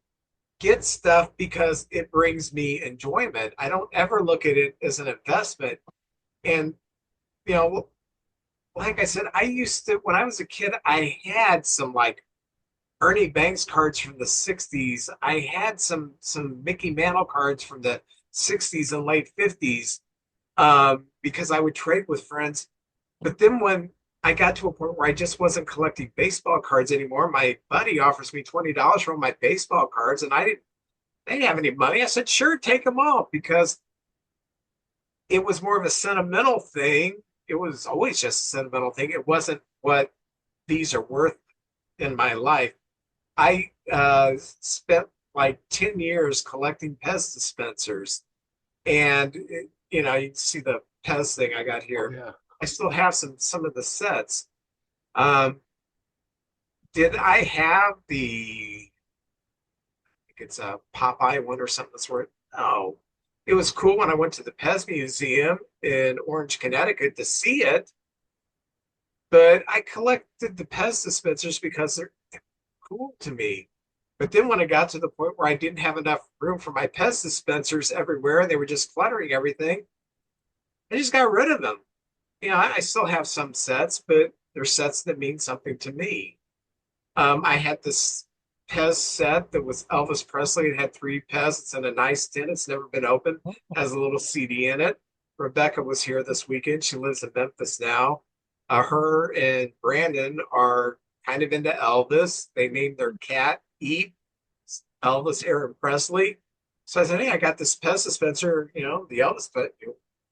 get stuff because it brings me enjoyment. I don't ever look at it as an investment. And, you know, like I said, I used to, when I was a kid, I had some like Ernie Banks cards from the 60s. I had some Mickey Mantle cards from the 60s and late 50s, because I would trade with friends. But then when I got to a point where I just wasn't collecting baseball cards anymore, my buddy offers me $20 for my baseball cards, and they didn't have any money. I said, sure, take them all, because it was more of a sentimental thing. It was always just a sentimental thing. It wasn't what these are worth in my life. I spent like 10 years collecting Pez dispensers. And, you know, you can see the Pez thing I got Oh here. yeah. I still have some of the sets. Um, did I have I think it's a Popeye one or something that's worth? Oh, it was cool when I went to the Pez Museum in Orange, Connecticut to see it. But I collected the Pez dispensers because they're cool to me. But then when I got to the point where I didn't have enough room for my Pez dispensers everywhere, and they were just cluttering everything, I just got rid of them. You know, I still have some sets, but they're sets that mean something to me. I had this Pez set that was Elvis Presley. It had three Pez. It's in a nice tin. It's never been opened. Has a little CD in it. Rebecca was here this weekend. She lives in Memphis now. Her and Brandon are kind of into Elvis. They named their cat Eat Elvis Aaron Presley. So I said, hey, I got this Pez dispenser, you know, the Elvis, but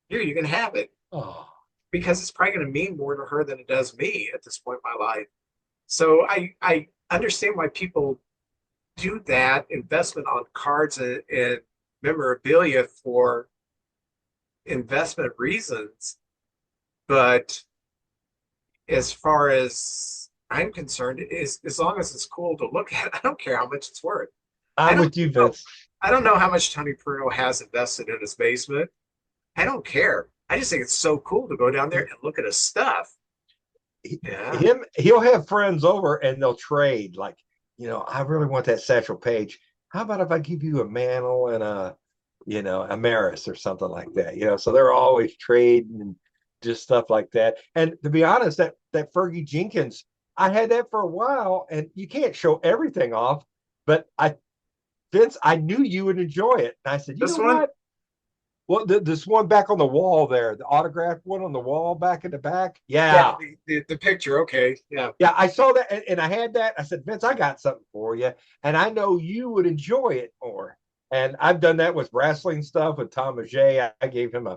here, you can have it, Oh, because it's probably going to mean more to her than it does me at this point in my life. So I understand why people do that investment on cards and memorabilia for investment reasons. But as far as I'm concerned, is as long as it's cool to look at, I don't care how much it's worth. I I'm don't with you, know. Vince. I don't know how much Tony Bruno has invested in his basement. I don't care. I just think it's so cool to go down there and look at his stuff. Yeah. He'll have friends over and they'll trade. Like, I really want that Satchel Page. How about if I give you a Mantle and a Maris or something like that? So they're always trading and just stuff like that. And to be honest, that Fergie Jenkins, I had that for a while, and you can't show everything off, but Vince, I knew you would enjoy it. And I said, you This know one? what? Well, this one back on the wall there, the autographed one on the wall back in the back. Yeah, Yeah. the picture. Okay. Yeah. Yeah, I saw that and I had that. I said, Vince, I got something for you. And I know you would enjoy it more. And I've done that with wrestling stuff with Tom Ajay. I gave him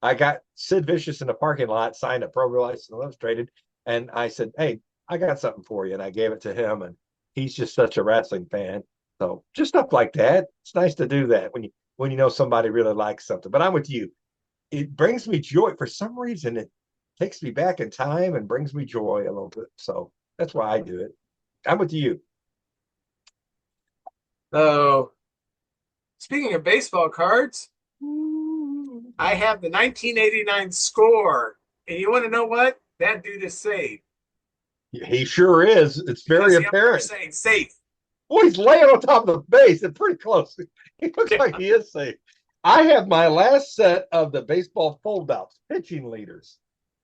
I got Sid Vicious in the parking lot, signed a Pro License Illustrated. And I said, hey, I got something for you. And I gave it to him. And he's just such a wrestling fan. So just stuff like that. It's nice to do that when you know somebody really likes something. But I'm with you. It brings me joy. For some reason, it takes me back in time and brings me joy a little bit. So that's why I do it. I'm with you. So, speaking of baseball cards, I have the 1989 score. And you want to know what? That dude is safe He sure is. It's because very the umpire's apparent. saying safe. Boy, he's laying on top of the base and pretty close. He looks Yeah. like he is safe. I have my last set of the baseball foldouts, pitching leaders.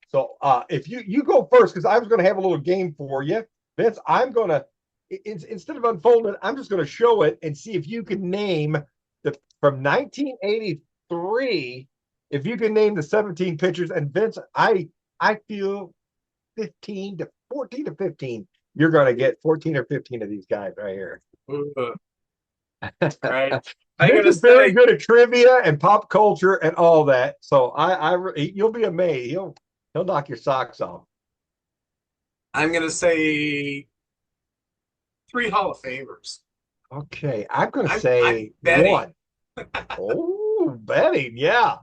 So if you go first, because I was going to have a little game for you, Vince. I'm going to instead of unfolding, I'm just going to show it and see if you can name the from 1983. If you can name the 17 pitchers, and Vince, I feel 15 to 14 to 15. You're going to get 14 or 15 of these guys right here. All right. I'm Vince gonna is very say good at trivia and pop culture and all that. So you'll be amazed. He'll knock your socks off. I'm gonna say three Hall of Famers. Okay, I'm going to I'm say betting. one. Oh, betting, yeah.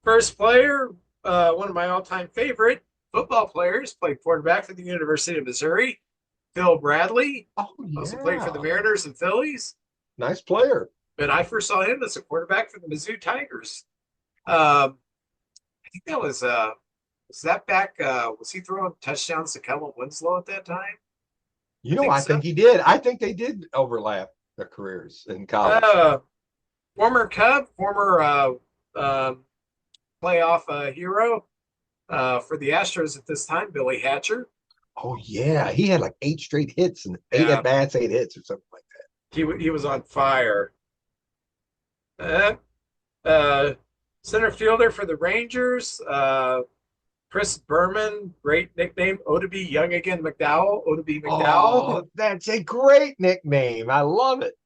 First player, one of my all-time favorite football players, played quarterback for the University of Missouri. Phil Bradley Oh, also played for the yeah. Mariners and Phillies, Nice player. but I first saw him as a quarterback for the Mizzou Tigers. I think that was that back? Was he throwing touchdowns to Kellen Winslow at that time? I So. think he did. I think they did overlap their careers in college. Former Cub, former playoff hero for the Astros at this time, Billy Hatcher. Oh, yeah. He had like 8 straight hits and 8 hits or something like He was on fire. Uh, uh, Center fielder for the Rangers, Chris Berman, great nickname, Odeby Young Again McDowell, Odeby that. McDowell. Oh, that's a great nickname. I love it.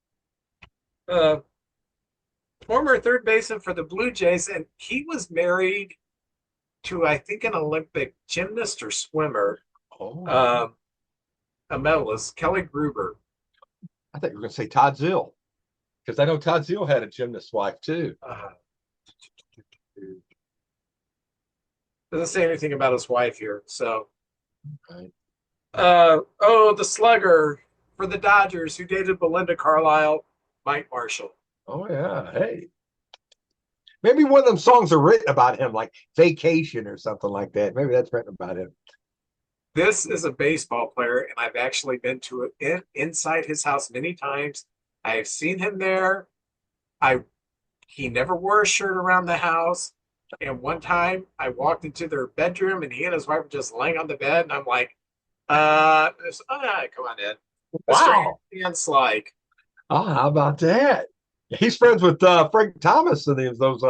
Uh, Former third baseman for the Blue Jays, and he was married to, I think, an Olympic gymnast or swimmer, Oh, a medalist, Kelly Gruber. I thought you were going to say Todd Zill because I know Todd Zill had a gymnast wife too. Doesn't say anything about his wife here. So, Right. the slugger for the Dodgers who dated Belinda Carlisle, Mike Marshall. Oh, yeah. Hey. Maybe one of them songs are written about him, like Vacation or something like that. Maybe that's written about him. This is a baseball player, and I've actually been to it inside his house many times. I have seen him there. He never wore a shirt around the house. And one time I walked into their bedroom and he and his wife were just laying on the bed, and I'm like, come on in. Wow. It's like. Oh, how about that? He's friends with Frank Thomas and those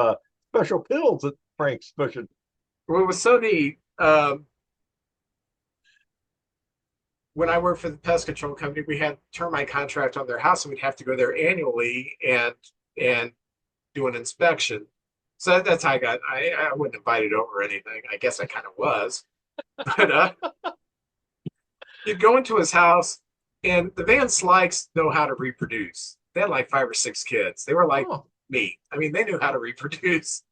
special pills that Frank's pushing. What was so neat, when I worked for the pest control company, we had termite contract on their house, and we'd have to go there annually and do an inspection. So that's how I wasn't invited over or anything. I guess I kind of was. But you'd go into his house, and the Van Slykes know how to reproduce. They had like 5 or 6 kids. They were like me. I mean, they knew how to reproduce.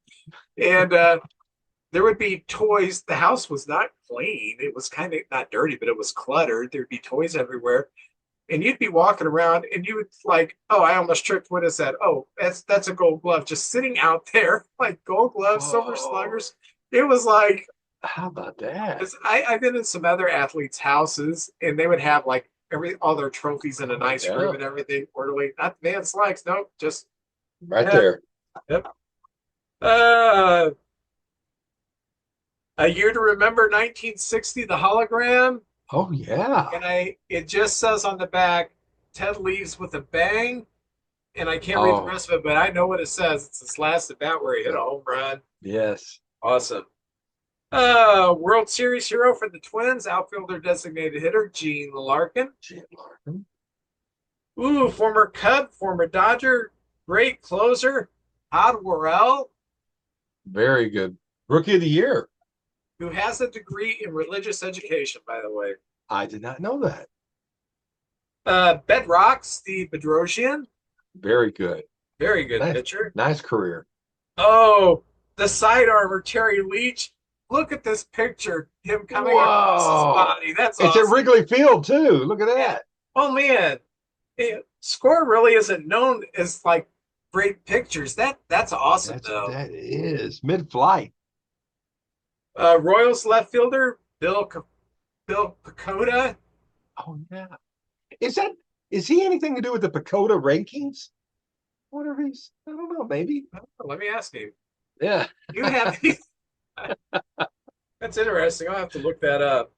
And there would be toys. The house was not clean. It was kind of not dirty, but it was cluttered. There'd be toys everywhere. And you'd be walking around and you would like, oh, I almost tripped. What is that? Oh, that's a gold glove just sitting out there, like gold gloves, silver sluggers. It was like, how about that? I've been in some other athletes' houses and they would have like all their trophies in a nice room and everything orderly. Not the Van Slykes, no, just right there. Yep. A year to remember, 1960, the hologram. Oh, yeah. And it just says on the back, Ted leaves with a bang. And I can't read the rest of it, but I know what it says. It's his last at bat where he hit a home run. Yes. Awesome. World Series hero for the Twins, outfielder designated hitter, Gene Larkin. Ooh, former Cub, former Dodger, great closer, Todd Worrell. Very good. Rookie of the year. Who has a degree in religious education, by the way. I did not know that. Bedrock, Steve Bedrosian. Very good. Very good pitcher. Nice career. Oh, the side armor, Terry Leach. Look at this picture. Him coming across his body. That's awesome. It's at Wrigley Field, too. Look at that. Oh man, Score really isn't known as like great pictures. That's awesome though. That is mid-flight. Royals left fielder Bill Pacoda. Oh yeah. Is that is he anything to do with the Pacoda rankings? I wonder if he's I don't know, maybe. Let me ask you. Yeah. You have that's interesting. I'll have to look that up.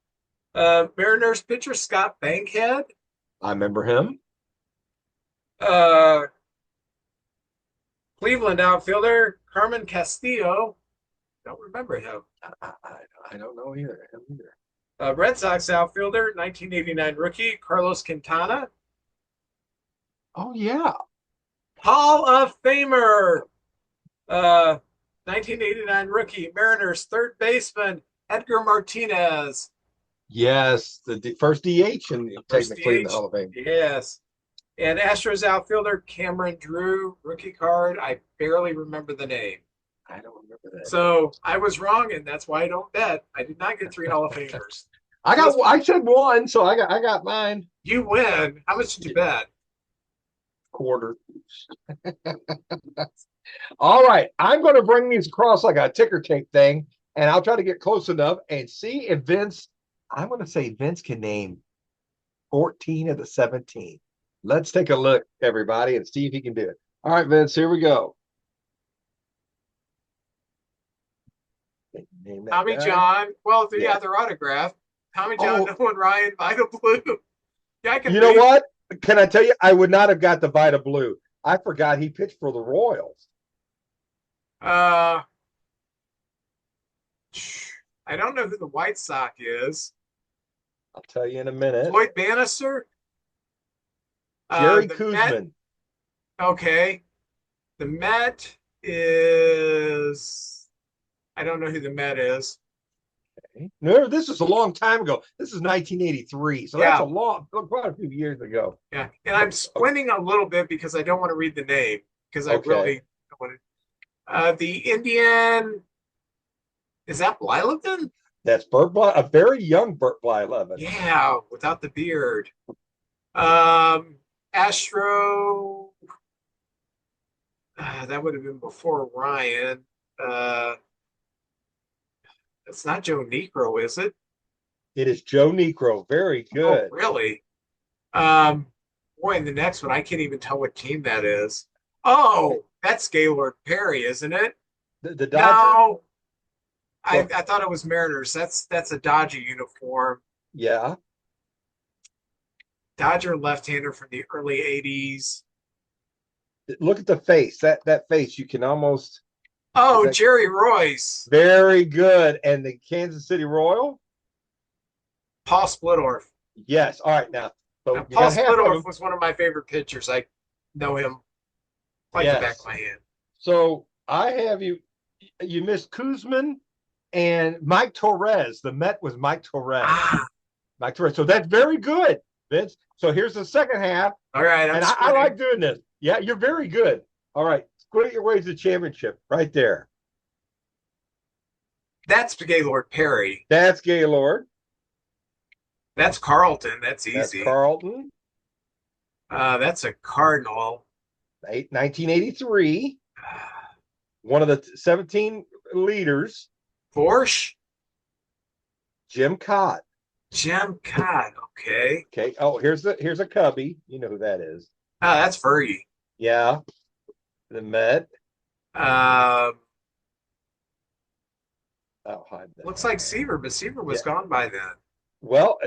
Mariners pitcher Scott Bankhead. I remember him. Uh, Cleveland outfielder Carmen Castillo. Don't remember him. I don't know either. Him either. Red Sox outfielder 1989 rookie Carlos Quintana. Oh yeah. Hall of Famer. 1989 rookie Mariners third baseman Edgar Martinez. Yes, the first DH and technically in the DH. Hall of Fame. Yes. And Astros outfielder Cameron Drew, rookie card. I barely remember the name. I don't remember that. So I was wrong, and that's why I don't bet. I did not get 3 Hall of Famers. I said one, so I got mine. You win. How much did you bet? Quarter. All right. I'm going to bring these across like a ticker tape thing, and I'll try to get close enough and see if I'm going to say Vince can name 14 of the 17. Let's take a look, everybody, and see if he can do it. All right, Vince, here we go. Tommy John. Well, yeah, they're autographed. Tommy John, Nolan Ryan, Vita Blue. Yeah, I can. You know what? Can I tell you? I would not have got the Vita Blue. I forgot he pitched for the Royals. I don't know who the White Sox is. I'll tell you in a minute. Floyd Bannister. Jerry Koosman. Okay. The Met is. I don't know who the Met is. Okay. No, this was a long time ago. This is 1983, so that's quite a few years ago. Yeah, and I'm squinting a little bit because I don't want to read the name because I really don't want to. The Indian, is that Blyleven? That's Burt Bly, a very young Burt Blyleven. Yeah, without the beard. Astro, that would have been before Ryan. It's not Joe Negro, is it? It is Joe Negro. Very good. Oh, really? Boy, in the next one, I can't even tell what team that is. Oh, that's Gaylord Perry, isn't it? The Dodgers? No. I thought it was Mariners. That's a Dodger uniform. Yeah. Dodger left-hander from the early 80s. Look at the face. That face, you can almost. Oh, Jerry Royce. Very good. And the Kansas City Royal? Paul Splittorff. Yes. All right. Now Paul Splittorff was one of my favorite pitchers. I know him like the back of my hand. So I have you missed Koosman and Mike Torres. The Met was Mike Torres. Mike Torres. So that's very good, Vince. So here's the second half. All right. I like doing this. Yeah, you're very good. All right. Squint your way to the championship right there. That's Gaylord Perry. That's Gaylord. That's Carlton. That's easy. That's Carlton. That's a Cardinal. 1983. One of the 17 leaders. Borsch. Jim Cott. Jim Cott. Okay. Okay. Oh, here's a Cubby. You know who that is. Oh, that's Fergie. Yeah. The Met. Looks like Seaver, but Seaver was gone by then. Well,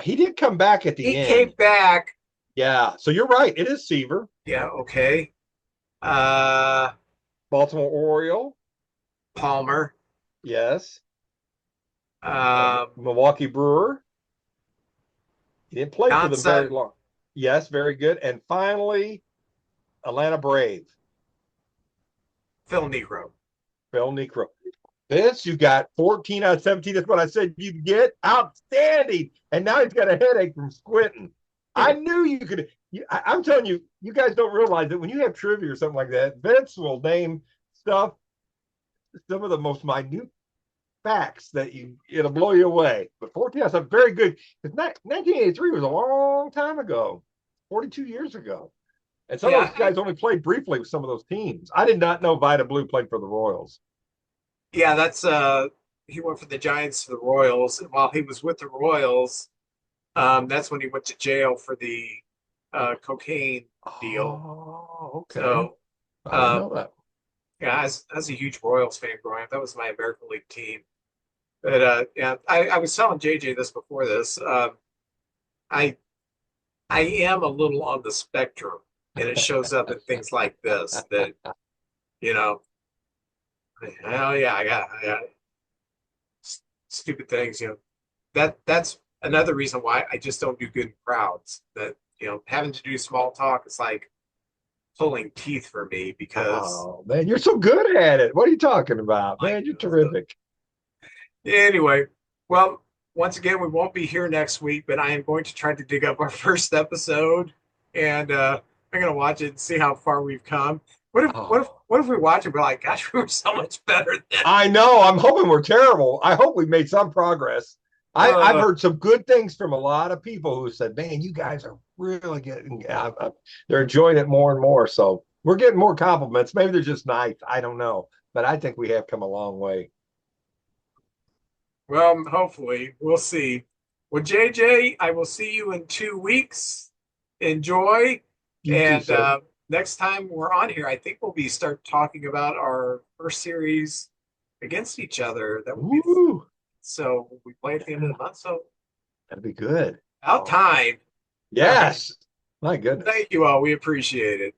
he did come back at the end. He came back. Yeah. So you're right. It is Seaver. Yeah. Okay. Baltimore Oriole. Palmer. Yes. Milwaukee Brewer. He didn't play for them very long. Yes, very good. And finally, Atlanta Brave. Phil Negro. Vince, you got 14 out of 17. That's what I said you'd get. Outstanding. And now he's got a headache from squinting. I knew you could. I'm telling you, you guys don't realize that when you have trivia or something like that, Vince will name stuff, some of the most minute facts that it'll blow you away. But 14, that's a very good. Because 1983 was a long time ago, 42 years ago, and some of Yeah, those guys only played briefly with some of those teams. I did not know Vida Blue played for the Royals. yeah, that's he went from the Giants to the Royals, and while he was with the Royals, that's when he went to jail for the cocaine deal. Oh, okay. So, I didn't uh, know that. yeah, I was a huge Royals fan growing up. That was my American League team. But yeah, I was telling JJ this before this. I I am a little on the spectrum, and it shows up in things like this. That you know, oh yeah, I got stupid things. That's another reason why I just don't do good in crowds. That having to do small talk is like pulling teeth for me because Oh man, you're so good at it. What are you talking about, like man? You're terrific. anyway. Well, once again, we won't be here next week, but I am going to try to dig up our first episode, and I'm gonna watch it and see how far we've come. What if what if Oh, what if we watch it? We're like, gosh, we were so much better then. I know. I'm hoping we're terrible. I hope we've made some progress. I've Uh, heard some good things from a lot of people who said, "Man, you guys are really getting." They're enjoying it more and more. So we're getting more compliments. Maybe they're just nice. I don't know, but I think we have come a long way. well, hopefully, we'll see. Well, JJ, I will see you in 2 weeks. Enjoy. You too, And sir. next time we're on here, I think we'll be start talking about our first series against each other. That will be Ooh, so we play at the end of yeah, the month. So that'd be good. about Oh, time. All right. yes. My goodness. Thank you all. We appreciate it.